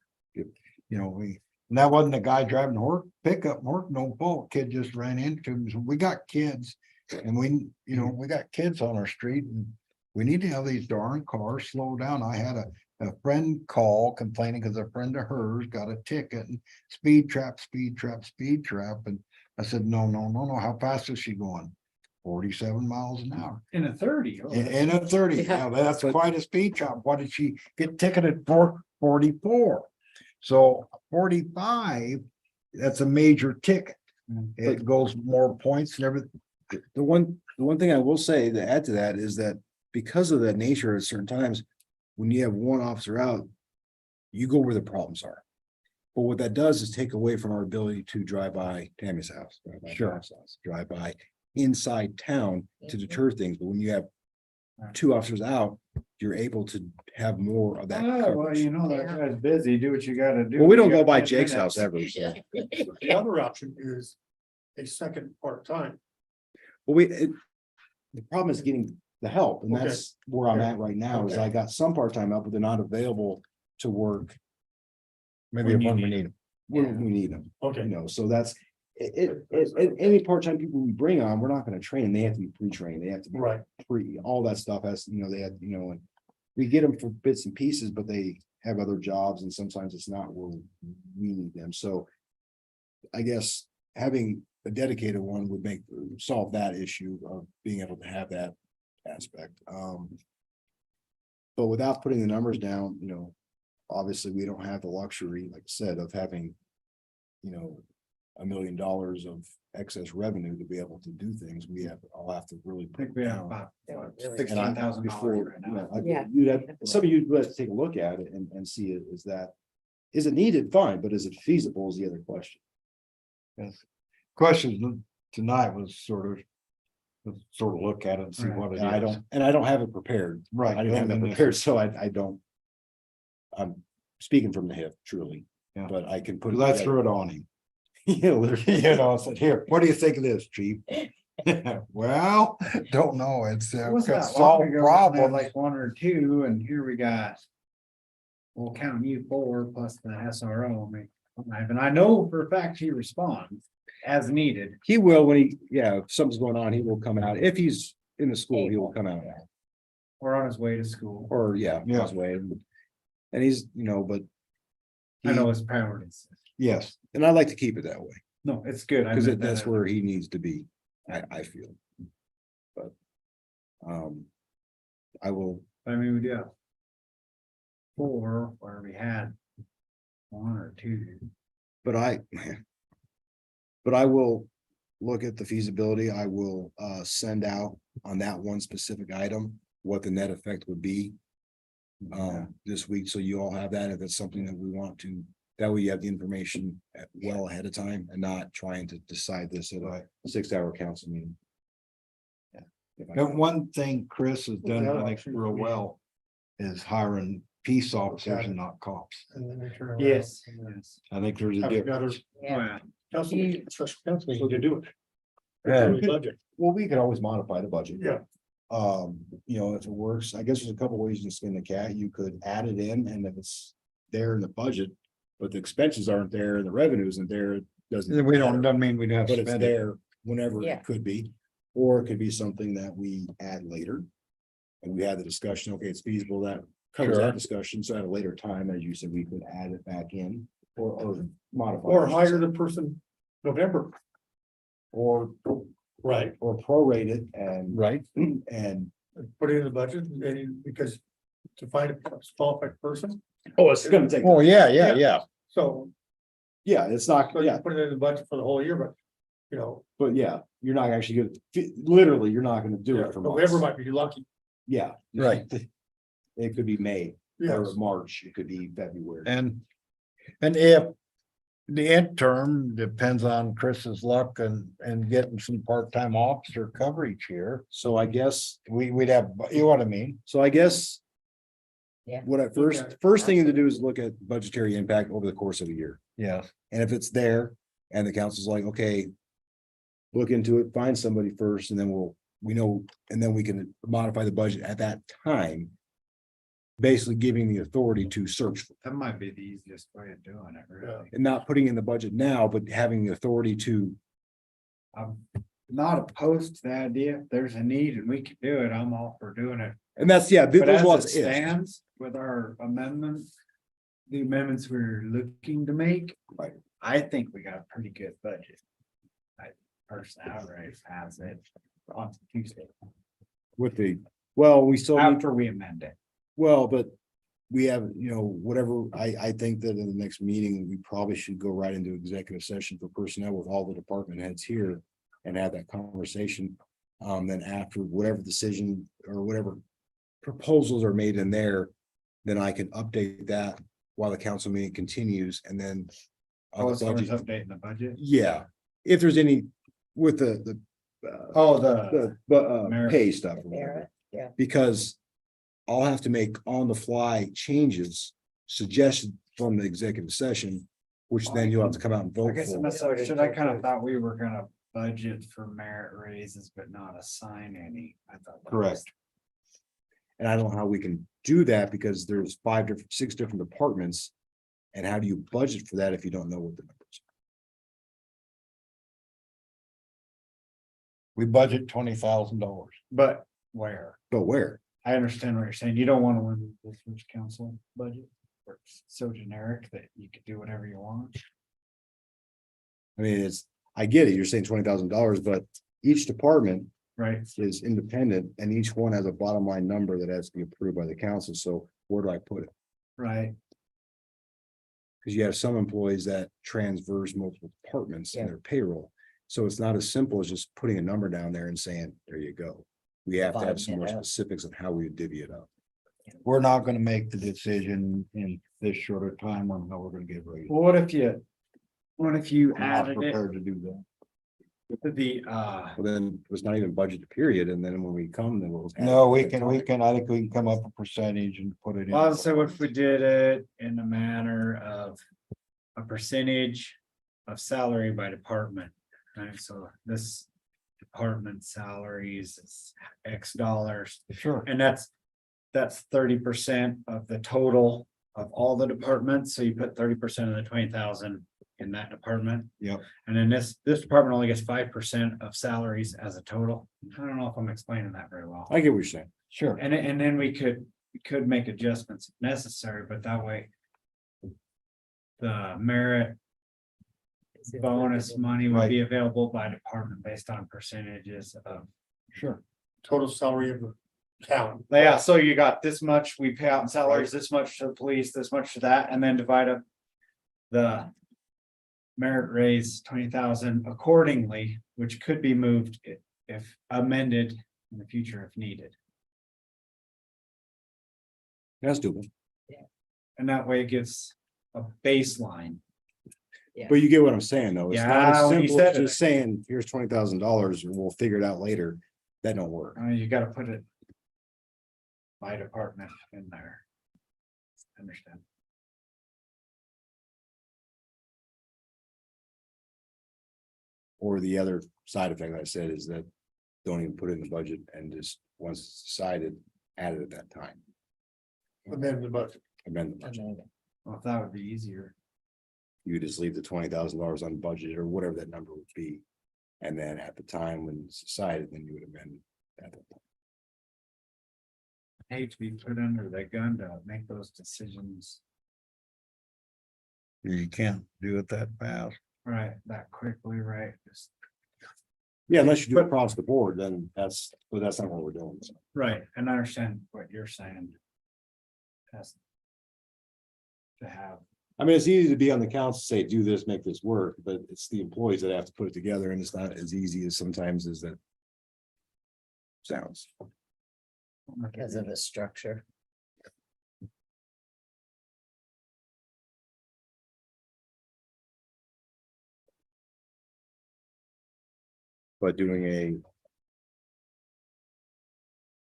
And that wasn't a guy driving a horse pickup, no fault. Kid just ran into him. So we got kids and we got kids on our street and we need to have these darn cars slow down. I had a friend call complaining because a friend of hers got a ticket and speed trap. And I said, no. How fast is she going? 47 miles an hour. In a 30. In a 30. Yeah. Now that's quite a speed trap. What did she get ticketed for? 44. So 45, that's a major ticket. It goes more points and everything. The one thing I will say to add to that is that because of that nature at certain times, when you have one officer out, you go where the problems are. But what that does is take away from our ability to drive by Tammy's house, drive by Jeff's house, drive by inside town to deter things. But when you have two officers out, you're able to have more of that. Oh, well, coverage. that guy's busy. Do what you gotta do. Well, we don't You go got by 10 Jake's minutes. house ever. So. The other option is a second part-time. Well, the problem is getting the help, and that's where I'm at right now, is I got some part-time help, but they're not available to work Maybe When when you we need them. when we need them, Okay, so that's, any part-time people we bring on, we're not gonna train them. They have to be pre-trained. They have to be Right. all that stuff has, they have, and we get them for bits and pieces, but they have other jobs and sometimes it's not where we need them. So I guess having a dedicated one would solve that issue of being able to have that aspect. But without putting the numbers down, obviously we don't have the luxury, like I said, of having, $1 million of excess revenue to be able to do things. I'll have to really. I think we have about $16,000 Before, right now. Yeah. some of you, let's take a look at it and see it, is it needed? Fine, but is it feasible is the other question. Yes. Question tonight was sort of look at it and see Right. what it is. And I don't have it prepared. Right. I didn't have it prepared, so I don't. I'm speaking from the hip, truly. Yeah. But I can put. it Let's together. throw it on him. Yeah, literally. I said, here, what do you think of this, chief? Well, don't know, it's It a wasn't that long solved ago, we had problem. like one or two, and here we got. Well, counting you 4 plus the SRO, and I know for a fact he responds as needed. He will when if something's going on, he will come out. If he's in the school, he will come out. Or on his way to school. Or, Yeah. his way. And he's, but. I know his priorities. Yes, And I like to keep it that way, No, it's good. I because meant that's that- where he needs to be, I feel. But. I will, I mean, we do have 4 where we had 1 or 2. but I will look at the feasibility. I will send out on that one specific item, what the net effect would be. This week, so you all have that, if it's something that we want to, that way you have the information well ahead of time and not trying to decide this at a 6-hour council meeting. Yeah. If I and can. one thing Chris has done, I think, real well is hiring peace officers and not cops. And then they turn around. Yes. I think there's a Have another difference. Yeah, council meeting, special council meeting to do it. Yeah. Budget. Well, we could always modify the budget. Yeah. If it works, I guess there's a couple ways to skin the cat. You could add it in, and if it's there in the budget, but the expenses aren't there and the revenue isn't there, it doesn't. We matter. doesn't mean we'd have But to it's spend it. there whenever Yeah. it could be, or it could be something that we add later. And we had the discussion, okay, it's feasible, that covers Sure. that discussion, so at a later time, as you said, we could add it back in or modify. Or it, hire the person November. Or, Right. or prorate it and, Right, and, Put it in the budget, and because to find a qualified person, oh, it's gonna take, oh, yeah. so. yeah, it's not, So yeah, you put it in the budget for the whole year, but, but yeah, you're not actually gonna, literally, you're not gonna do it for November months. might be lucky. Yeah. Right. It could be May Yes. or March, it could be February. And if the interim depends on Chris's luck and getting some part-time officer coverage here, So I guess, we'd have, you know what I mean? so I guess. Yeah. What I first thing to do is look at budgetary impact over the course of a year. Yes. And if it's there and the council's like, okay. Look into it, find somebody first, and then and then we can modify the budget at that time. Basically giving the authority to search for, That might be the easiest way of doing it, really. and not putting in the budget now, but having the authority to. I'm not opposed to the idea. If there's a need and we can do it, I'm all for doing it. And that's, But there's as lots it of ifs. stands with our amendments, the amendments we're looking to make. Right. I think we got a pretty good budget. I personally, I already pass it on Tuesday, With we still need, after we amend it. but. We have, whatever, I think that in the next meeting, we probably should go right into executive session for personnel with all the department heads here. And have that conversation, then after whatever decision or whatever proposals are made in there. Then I can update that while the council meeting continues and then. on Oh, the as far as budget- updating the budget. Yeah, if there's any with the. Oh, the, Merit. Pay stuff. or whatever. Merit, yeah. Because I'll have to make on the fly changes suggested from the executive session, which then you'll have to come out and I vote guess I for. misunderstood. I kind of thought we were gonna budget for merit raises, but not assign any. I thought. that was- Correct. And I don't know how we can do that because there's 6 different departments. And how do you budget for that if you don't know what the numbers We budget $20,000. But where? But where? I understand what you're saying. You don't want to limit the village council budget. Where it's so generic that you could do whatever you want. I mean, I get it, you're saying $20,000, but each department Right, is independent and each one has a bottom line number that has to be approved by the council, so where do I put it? right. Because you have some employees that transverse multiple departments in Yeah. their payroll. So it's not as simple as just putting a number down there and saying, there you go. We have to have some more Dividing it up. specifics of how we divvy it up. We're not gonna make the decision in this shorter time on how we're gonna get ready. Well, what if you I'm not added it prepared to do that. to the, Well, then it's not even budgeted period, and then when we come, then we'll. No, I think we can come up a percentage and put it in. well, so what if we did it in the manner of a percentage of salary by department? Right, so this department salaries is X dollars, Sure. and that's 30% of the total of all the departments, so you put 30% of the 20,000 in that department. Yep. And then this department only gets 5% of salaries as a total. I don't know if I'm explaining that very well. I get what you're saying. Sure. And then we could make adjustments if necessary, but that way. The merit bonus money would be available by department based on percentages of. Sure. Total salary of the town. Yeah, so you got this much, we pay out in salaries, this much to the police, this much to that, and then divide up. The. Merit raise 20,000 accordingly, which could be moved if amended in the future if needed. That's doable. And that way it gives a baseline. But you get what I'm saying, though. It's not Yeah, as when you simple as said it. just saying, here's $20,000 and we'll figure it out later. That don't work. I mean, you gotta put it. By department in there. Understand. Or the other side effect I said is that don't even put it in the budget and just once it's decided, add it at that time. Amend the budget. Amend the budget. Well, if that would be easier. You just leave the $20,000 on budget or whatever that number would be. And then at the time when it's decided, then you would amend it at that time. I hate to be put under the gun to make those decisions. You can't do it that fast. Right, that quickly, right? Just, Yeah, unless you do it across the board, then that's not what we're doing. So. right, and I understand what you're saying. Has. To have, I mean, it's easy to be on the council, say, do this, make this work, but it's the employees that have to put it together and it's not as easy as sometimes as that sounds. Because of the structure. But doing a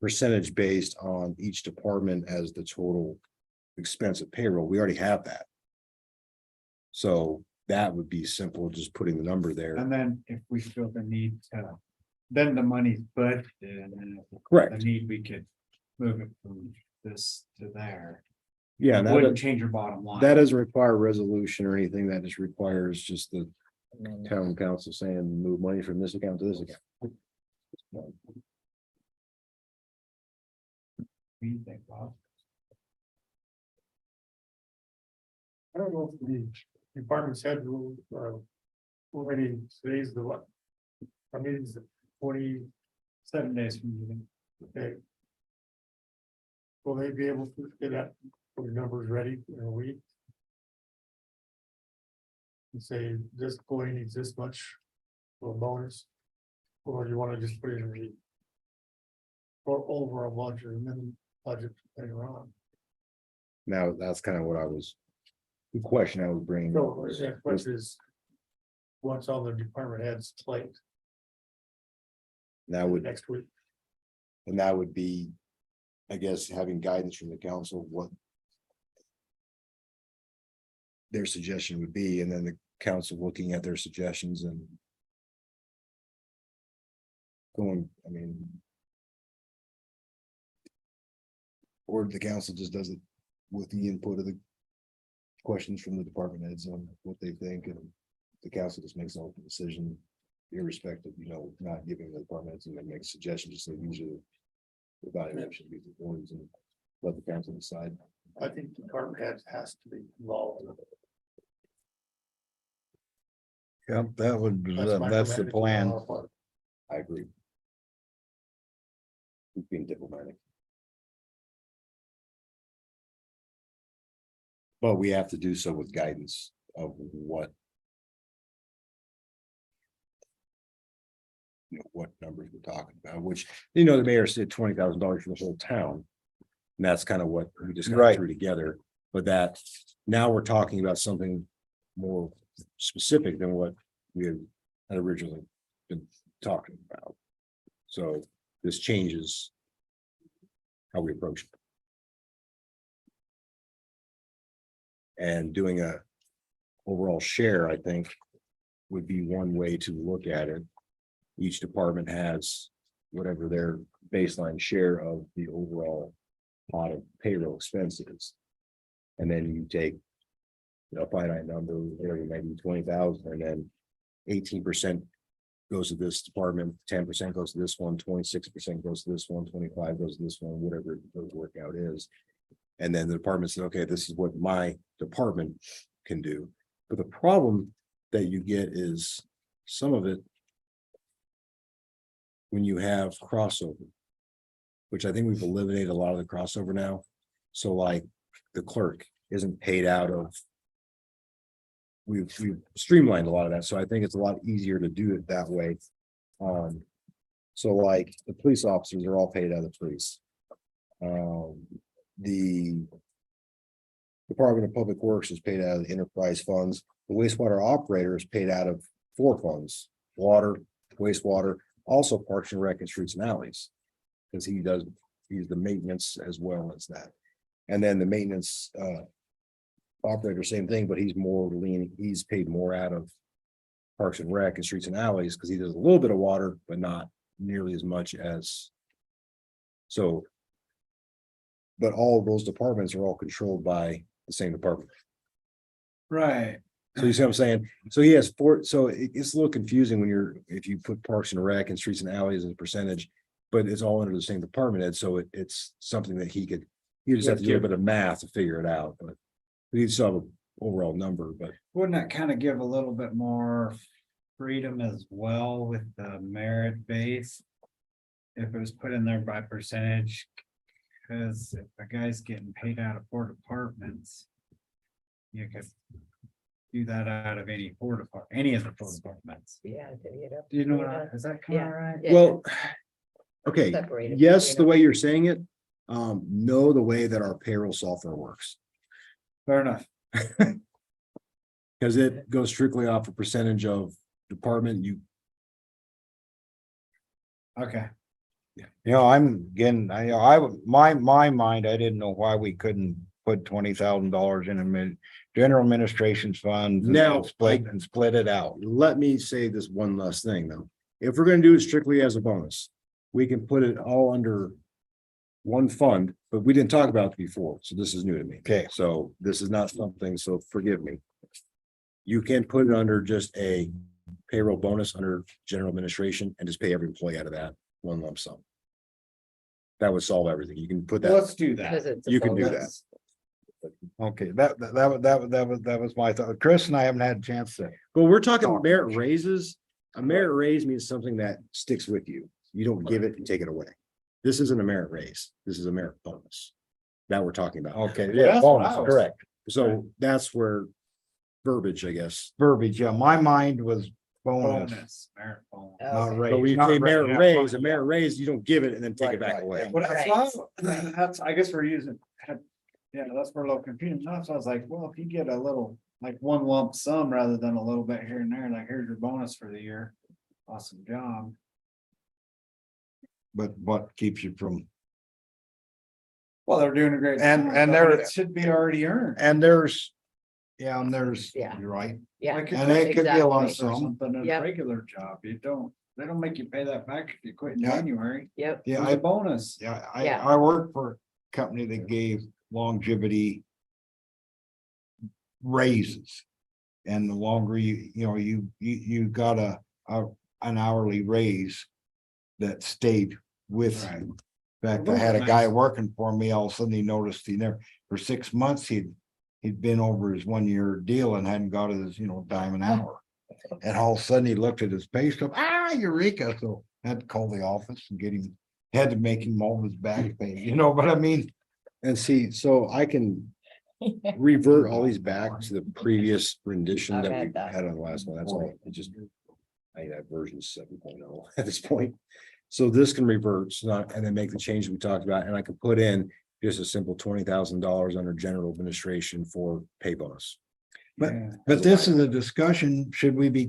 percentage based on each department as the total expense of payroll, we already have that. So that would be simple, just putting the number there. and then if we feel the need to, then the money's budgeted, and then if the Correct. need, we could move it from this to there. Yeah, It and wouldn't that, change your bottom line. that doesn't require a resolution or anything. That just requires just the And then town council saying, move money from this account to this account. What do you think, Bob? I don't know if the department's head already today's the what? I mean, it's 20, 7 days from meeting. okay. Will they be able to get that, put the numbers ready in a week? And say this employee needs this much for a bonus? Or do you wanna just put it in the or over a budget and then budget later on? Now, that's kind of what I was, the question I was bringing. So, up was- the question is. What's on the department head's plate That would, next week? and that would be, I guess, having guidance from the council, what their suggestion would be, and then the council looking at their suggestions and going, I mean, or the council just does it with the input of the questions from the department heads on what they think, and the council just makes an open decision irrespective, not giving the departments and then make suggestions, just say usually. Evaluation be the boards and let the council decide. I think the department heads has to be involved. Yep, that's the micromanaging plan. on our part. I agree. He's being diplomatic. But we have to do so with guidance of what. What numbers we're talking about, which, the mayor said $20,000 for the whole town. And that's kind of what we just got Right. through together, but that now we're talking about something more specific than what we had originally been talking about. So this changes how we approach it. And doing a overall share, I think, would be one way to look at it. Each department has whatever their baseline share of the overall pot of payroll expenses. And then you take a finite number, maybe 20,000, and then 18% goes to this department, 10% goes to this one, 26% goes to this one, 25 goes to this one, whatever the workout is. And then the department says, okay, this is what my department can do. But the problem that you get is some of it, when you have crossover, which I think we've eliminated a lot of the crossover now. So like the clerk isn't paid out of. We've streamlined a lot of that, so I think it's a lot easier to do it that way. So like the police officers are all paid out of the police. The Department of Public Works is paid out of the enterprise funds. The wastewater operator is paid out of 4 funds: water, wastewater, also Parks and Rec and streets and alleys. Because he's the maintenance as well as that. And then the maintenance operator, same thing, but he's more lean, he's paid more out of Parks and Rec and streets and alleys because he does a little bit of water, but not nearly as much as. So. But all of those departments are all controlled by the same department. Right. So you see what I'm saying? So he has 4, so it's a little confusing when if you put Parks and Rec and streets and alleys as a percentage. But it's all under the same department head, so it's something that you just have to do a bit of math to figure it out, but. We need to have an overall number, but Wouldn't that kind of give a little bit more freedom as well with the merit base? If it was put in there by percentage, because if a guy's getting paid out of 4 departments. You could do that out of any of the 4 departments. Yeah. Do you know what, is that kind of Yeah. right? Yeah. well. Okay, Separate it yes, between the way you're saying it, no, the way that our payroll software works. Fair enough. Because it goes strictly off a percentage of department, Okay, I'm getting, my mind, I didn't know why we couldn't put $20,000 in general administration's funds. Now, And split it out. let me say this one last thing though. If we're gonna do it strictly as a bonus, we can put it all under. One fund, but we didn't talk about it before, so this is new to me. Okay. So this is not something, so forgive me. You can put it under just a payroll bonus under general administration and just pay every employee out of that one lump sum. That would solve everything. You can put that, let's do that. Because it's. a You can do bonus. Okay, that was my thought. Chris and I haven't had a chance to. but we're talking merit raises. A merit raise means something that sticks with you. You don't give it and take it away. This isn't a merit raise. This is a merit bonus. That we're talking about. Okay, Well, yeah, that's what bonus, I was- correct. So that's where verbiage, I guess. Verbiage, yeah, my mind was bonus. Bonus, merit bonus. Not Okay. raise. But when you Not say ra- merit yeah, raise, yeah. a merit raise, you don't give it and then take it back Right, away. yeah. What I Right. thought, that's, I guess we're using, yeah, that's where a little confusing. So I was like, well, if you get a little, like one lump sum rather than a little bit here and there, like here's your bonus for the year. Awesome job. But what keeps you from, Well, they're doing a great. And- job, and but they're- it should be already earned. and there's, yeah, and there's, Yeah. you're right. Yeah. Like And it could be a lump Exactly. Or sum. something, a Yep. regular job, they don't make you pay that back if you quit in Yeah. January. Yep. Yeah, It's a bonus. Yeah, Yeah. I worked for a company that gave longevity raises. And the longer you gotta, an hourly raise that stayed with Right. you. In fact, I had a guy working for me, all of a sudden he noticed he never, for 6 months, he'd been over his 1 year deal and hadn't got his, dime an hour. And all of a sudden he looked at his pay stub, eureka, so I had to call the office and get him, had to make him all his back pay, but I mean. And see, so I can revert all these back to the previous rendition that I've we had that. had on the last one, that's all, it just. I have version 7.0 at this point. So this can revert, so not, and then make the change we talked about, and I could put in just a simple $20,000 under general administration for pay bonus. But, Yeah. but this is a discussion, should we be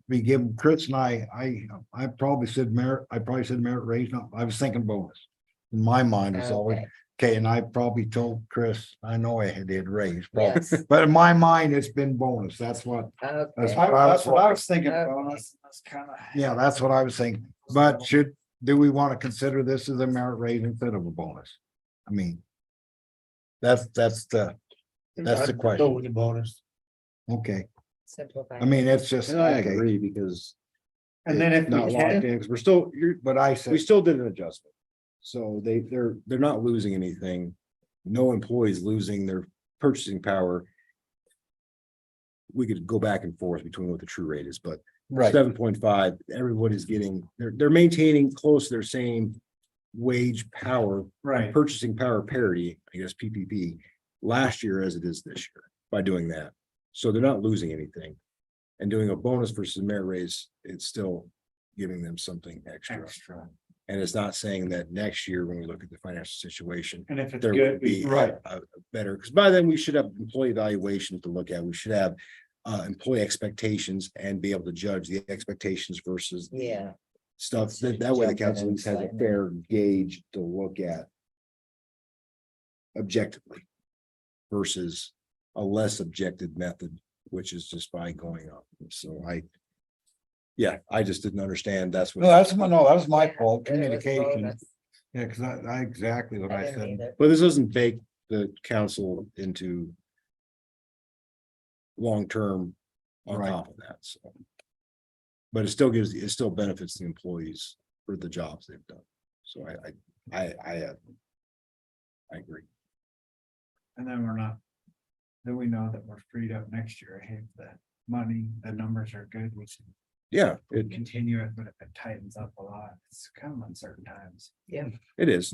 be giving Chris and I probably said merit raise, no, I was thinking bonus. In my mind, it's always, Okay, okay, and I probably told Chris, I know I did raise, probably, yes, but in my mind, it's been bonus, that's what, okay. That's That's what I was thinking, Okay. bonus, that's kind of. yeah, that's what I was thinking. But do we want to consider this as a merit raise instead of a bonus? I mean. That's the I'd go question. with the bonus. Okay, Simplify. I mean, it's just, And I okay, agree, because And then if not we locked can, in, because we're still, but I we said, still did an adjustment. So they're not losing anything. No employees losing their purchasing power. We could go back and forth between what the true rate is, but right, 7.5, everybody's getting, they're maintaining close to their same wage power, right, purchasing power parity, I guess PPP, last year as it is this year by doing that. So they're not losing anything. And doing a bonus versus merit raise, it's still giving them something extra. extra, And it's not saying that next year, when we look at the financial situation, and if it's there will good, be right, a better, because by then we should have employee evaluation to look at. We should have employee expectations and be able to judge the expectations versus the Yeah, stuff. That way the Jump in council and has a slightly. fair gauge to look at objectively versus a less objective method, which is just by going up. So I just didn't understand. That's no, what, that was my fault, that it was communication, bonus. yeah, because I exactly what I I didn't said. either. but this doesn't bake the council into long-term on Right. top of that, so. But it still benefits the employees for the jobs they've done. So I agree. and then we're not. Then we know that we're freed up next year, I have the money, the numbers are good, we should Yeah, it continue it, but if it tightens up a lot, it's kind of uncertain times. is.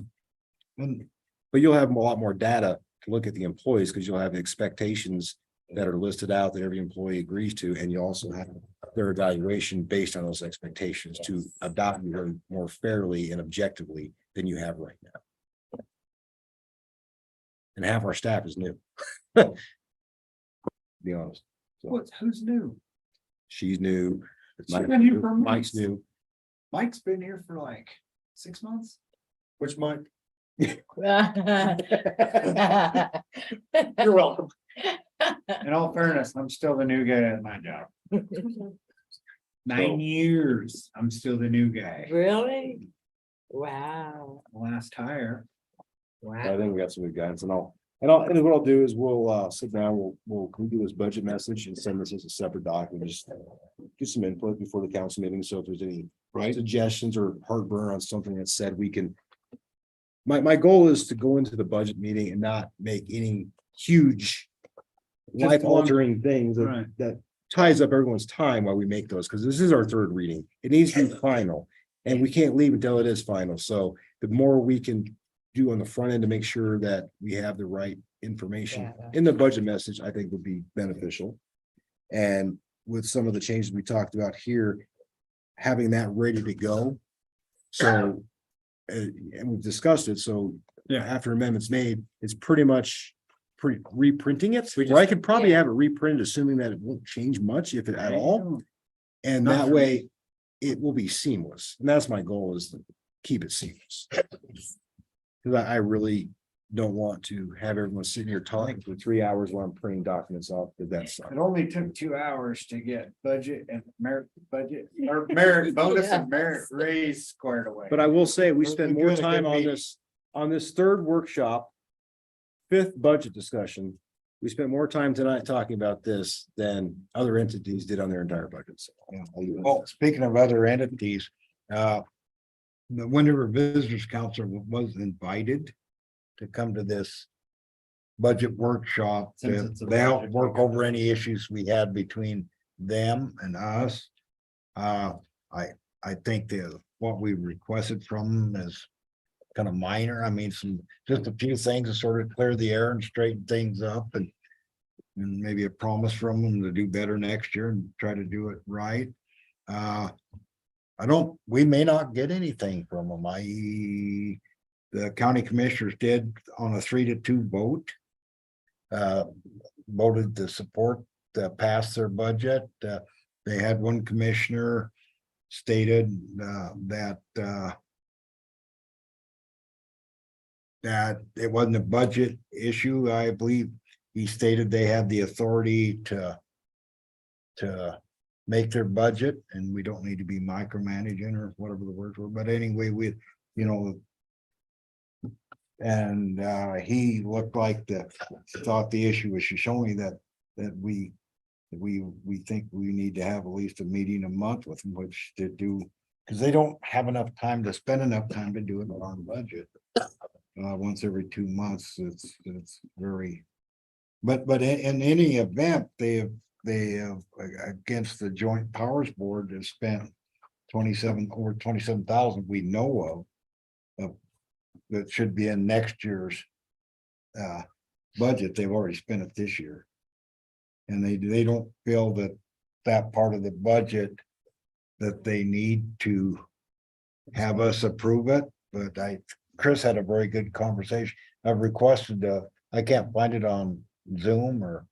And But you'll have a lot more data to look at the employees, because you'll have expectations that are listed out that every employee agrees to, and you also have their evaluation based on those expectations to adopt them more fairly and objectively than you have right now. And half our staff is new. To be honest, Who's new? she's new. She's been here for Mike's months. new. Mike's been here for like 6 months. Which Mike? You're You're welcome. In all fairness, I'm still the new guy at my job. 9 years, I'm still the new guy. Really? Wow, Last hire. I wow. think we got some good guidance, and what I'll do is we'll sit down, we'll do this budget message and send this as a separate document, just get some input before the council meeting. So if there's any suggestions or heartburn on something that's said, we can. My goal is to go into the budget meeting and not make any huge life altering things Right. that ties up everyone's time while we make those, because this is our third reading. It needs to be final, and we can't leave until it is final. So the more we can do on the front end to make sure that we have the right information Yeah. in the budget message, I think would be beneficial. And with some of the changes we talked about here, having that ready to go. So, and we've discussed it, so after amendments made, it's pretty much reprinting it, where I could probably Yeah. have it reprinted, assuming that it won't change much, if it at all. And Not that for way, it will be seamless. And that's my goal, is to keep it seamless. Cause I really don't want to have everyone sitting here talking for 3 hours while I'm printing documents off, because that's. It only took 2 hours to get budget and merit or merit bonus and merit raise squared away. But I will say, we Well, spent we more had a good time meeting. on this third workshop. Fifth budget discussion we spent more time tonight talking about this than other entities did on their entire budgets. Oh, speaking of other entities, the Wind River Visitors Council was invited to come to this budget workshop. Since it's a They help budget, work we got over any issues we had between them and us. I think what we requested from them is kind of minor. I mean, just a few things to sort of clear the air and straighten things up and maybe a promise from them to do better next year and try to do it right. We may not get anything from them. The county commissioners did on a 3-2 vote. Voted to support, pass their budget. They had one commissioner stated that it wasn't a budget issue. I believe he stated they had the authority to make their budget, and we don't need to be micromanaging or whatever the words were, but anyway, and he looked like thought the issue was Shoshoni that we think we need to have at least a meeting a month with them, which to do, because they don't have enough time to spend enough time to do it on budget. Once every 2 months, it's very, but in any event, they have against the Joint Powers Board have spent over 27,000 we know of that should be in next year's budget. They've already spent it this year. And they don't feel that part of the budget that they need to have us approve it, but Chris had a very good conversation. I've requested, I can't find it on Zoom or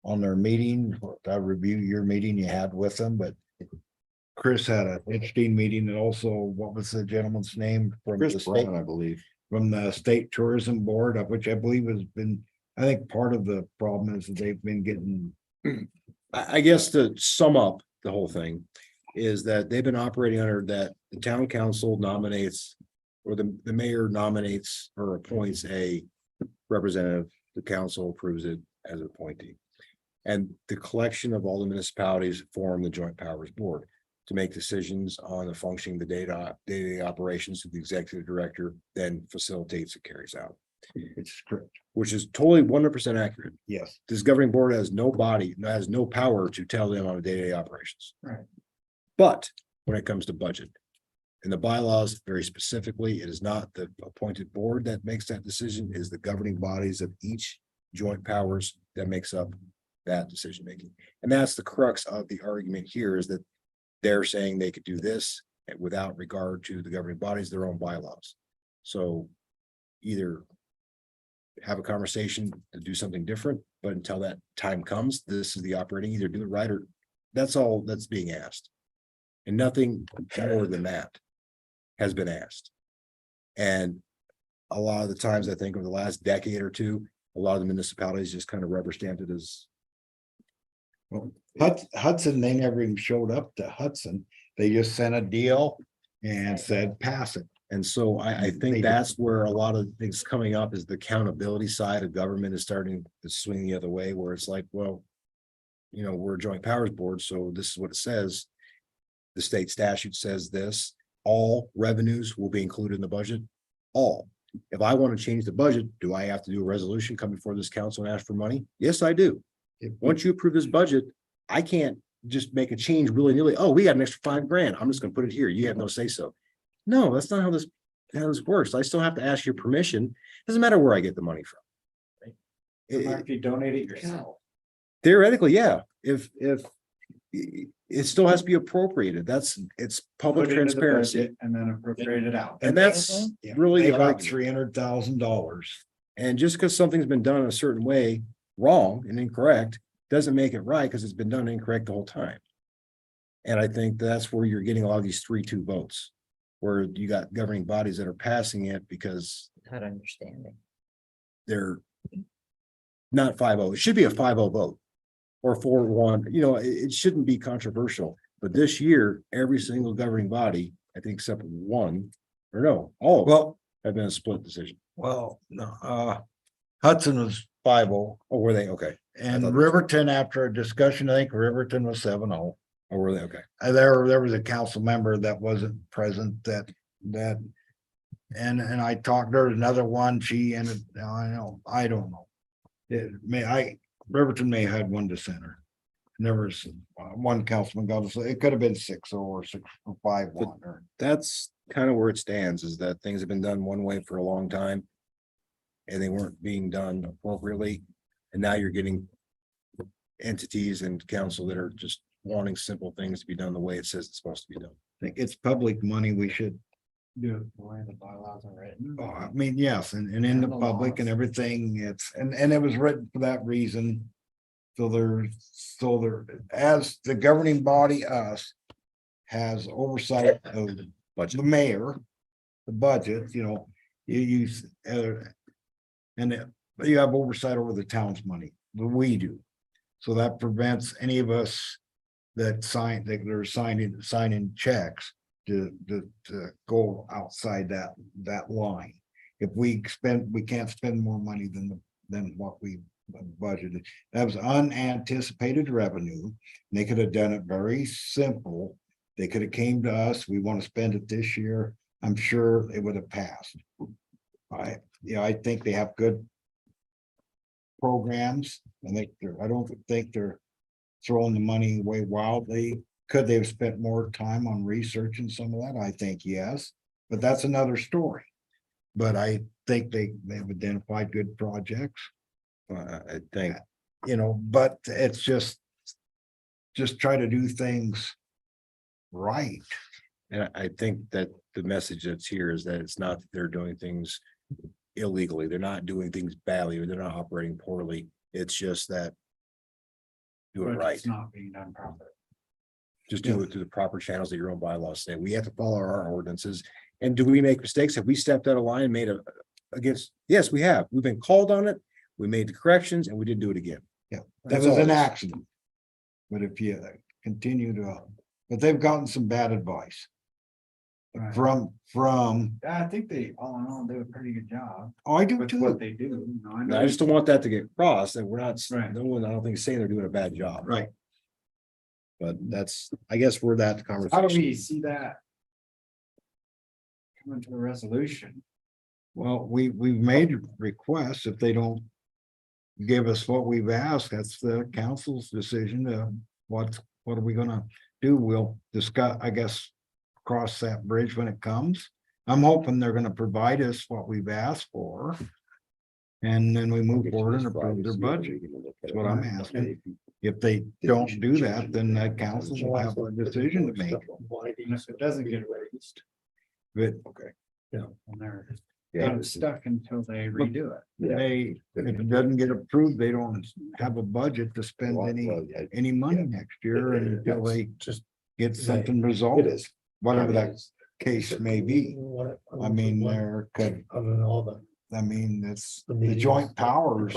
on their meeting. I review your meeting you had with them, but Chris had an interesting meeting, and also, what was the gentleman's name from the state? I believe. From the State Tourism Board, of which I believe has been, I think part of the problem is that they've been getting. I guess to sum up the whole thing is that they've been operating under that the town council nominates or the mayor nominates or appoints a representative, the council approves it as an appointee. And the collection of all the municipalities form the Joint Powers Board to make decisions on the functioning, the day-to-day operations of the executive director, then facilitates and carries out. It's correct. Which is totally 100% accurate. Yes. This governing board has no power to tell them on day-to-day operations. Right. But when it comes to budget, in the bylaws, very specifically, it is not the appointed board that makes that decision, it is the governing bodies of each joint powers that makes up that decision making. And that's the crux of the argument here, is that they're saying they could do this without regard to the governing bodies, their own bylaws. So either have a conversation to do something different, but until that time comes, this is the operating, either do it right, or that's all that's being asked. And nothing more than that has been asked. And a lot of the times, I think over the last decade or two, a lot of the municipalities just kind of rubber stamped it as. Well, Hudson, they never even showed up to Hudson. They just sent a deal and said, pass it. And so I They think do. that's where a lot of things coming up is the accountability side of government is starting to swing the other way, where it's like, well, we're a joint powers board, so this is what it says. The state statute says this, all revenues will be included in the budget, all. If I want to change the budget, do I have to do a resolution, come before this council and ask for money? Yes, I do. Once you approve this budget, I can't just make a change willy-nilly. Oh, we got an extra $5,000. I'm just gonna put it here. You have no say so. No, that's not how this works. I still have to ask your permission. Doesn't matter where I get the money from. Right? If you donate it yourself. Theoretically, yeah. If it still has to be appropriated, it's public Put it into the transparency. budget and then appropriate it out. And that's Yeah, really they the got argument. $300,000. And just because something's been done in a certain way, wrong and incorrect, doesn't make it right, because it's been done incorrect the whole time. And I think that's where you're getting a lot of these 3-2 votes, where you got governing bodies that are passing it because Not understanding. they're not 5-0. It should be a 5-0 vote or 4-1. It shouldn't be controversial. But this year, every single governing body, I think except one, or no, all of them Well, have been a split decision. no, Hudson was 5-0. Oh, were they? Okay. And thought- Riverton, after a discussion, I think Riverton was 7-0. Oh, were they? Okay. There was a council member that wasn't present that. And I talked, there was another one, she ended, I don't know. Riverton may have had one dissenter. Never, one councilman got us, it could have been 6-0 or 6-5-1 or. That's kind of where it stands, is that things have been done one way for a long time. And they weren't being done appropriately. And now you're getting entities and council that are just wanting simple things to be done the way it says it's supposed to be done. I think it's public money, we should, Do it the way the bylaws are written. I mean, yes, and in the And the public and laws. everything, and it was written for that reason. So there, as the governing body, us, has oversight of Budget. the mayor, the budget, you, and you have oversight over the town's money, but we do. So that prevents any of us that are signing checks to go outside that line. If we can't spend more money than what we budgeted. That was unanticipated revenue. They could have done it very simple. They could have came to us, we want to spend it this year. I'm sure it would have passed. I think they have good programs, and I don't think they're throwing the money away wildly. Could they have spent more time on researching some of that? I think yes, but that's another story. But I think they've identified good projects. I think, But it's just try to do things right. and I think that the message that's here is that it's not that they're doing things illegally. They're not doing things badly, or they're not operating poorly. It's just that do it But right. It's not being done properly. Just do it through the proper channels that your own bylaws say. We have to follow our ordinances. And do we make mistakes? Have we stepped out of line and made against? Yes, we have. We've been called on it. We made the corrections and we didn't do it again. Yeah, that That's was all an it is. accident. But if you continue but they've gotten some bad advice Right. from, I think they, all in all, do a pretty good job I do with too. what they do. I just don't want that to get crossed, and we're not, Right. no one, I don't think is saying they're doing a bad job. Right. But that's, I guess we're that How do conversation. we see that? Coming to a resolution. Well, we've made requests. If they don't give us what we've asked, that's the council's decision. What are we gonna do? We'll discuss, I guess, cross that bridge when it comes. I'm hoping they're gonna provide us what we've asked for. And then we move forward and approve their budget. That's what I'm asking. If they don't do that, then that council will have a decision to make. And if it doesn't get raised, But and they're Yeah. kind of stuck until they redo it. if it doesn't get approved, they don't have a budget to spend any money next year until they Just. get something resolved. is. Whatever that case may be. I mean, there could, Other than all the. it's the joint powers.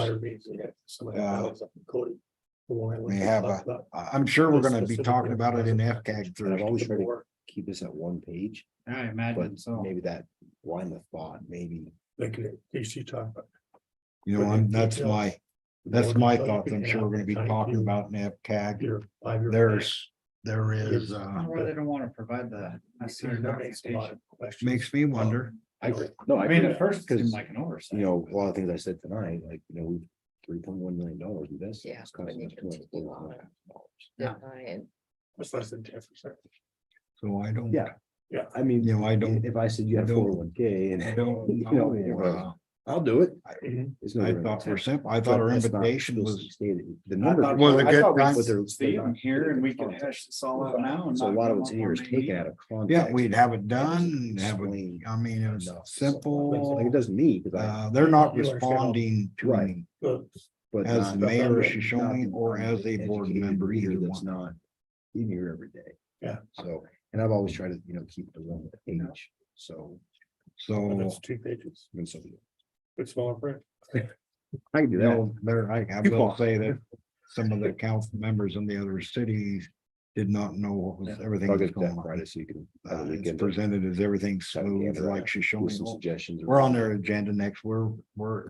May have I'm sure we're gonna be talking about it in FCAG And I've always Thursday. tried to keep this at one page, I but imagine so. maybe that line of thought, maybe. Like, you talk about. That's my thoughts. I'm sure we're gonna be talking about in FCAG. Your 5-year. There is, Or they don't want to provide the necessary documentation. makes me wonder. I agree. No, I mean, at first it because, seemed like an oversight. a lot of things I said tonight, like, we've $3.1 million invested. Yeah, It's costing but us you can do $240,000. Yeah. Denying. It's less than 10%. So I don't. Yeah. Yeah, I mean, I don't. if I said you have I don't- 401k and I don't know. I'll do it. Mhm. It's no I different thought than we're 10. simple. I thought our But that's not invitation supposed to was, be stated. The I numbers. thought- Was a I good thought we time. could see them here and we can hash this all out now. And So a not lot of come what's up in here is on taken maybe- out of context. yeah, we'd have it done, have it, Explain I mean, it was enough. simple. Like, it doesn't me, because They're not You understand all- responding to Right. me But but as not- the mayor of not- Shoshoni not or as a board educated member, reader either that's one. not in here every day. Yeah. So, and I've always tried to, keep it on the page, so. So, that's 2 pages. I mean, so It's smaller print. I can do that. I will say that some of the council members in the other cities did not know what was, everything I'll was get going that on. Friday, so you can. have a It's weekend to presented as everything try to smooth gather like with some Shoshoni. suggestions. We're on their agenda next, we're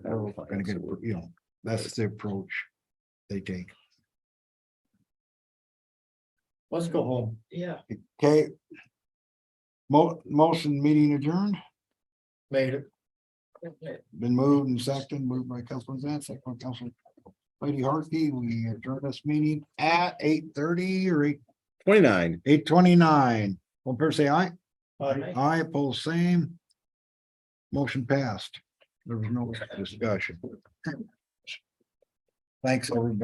That'll be fine, gonna get, so we're- That's the approach they take. Let's go home. Yeah. Okay. Motion meeting adjourned, Made it. been moved and seconded, moved by Councilman Zan, second by Councilman Lady Hartke. We adjourned this meeting at 8:30 or 29. 8:29. One person say aye. Aye. Aye, opposed, same. Motion passed. There was no discussion. Thanks, everybody.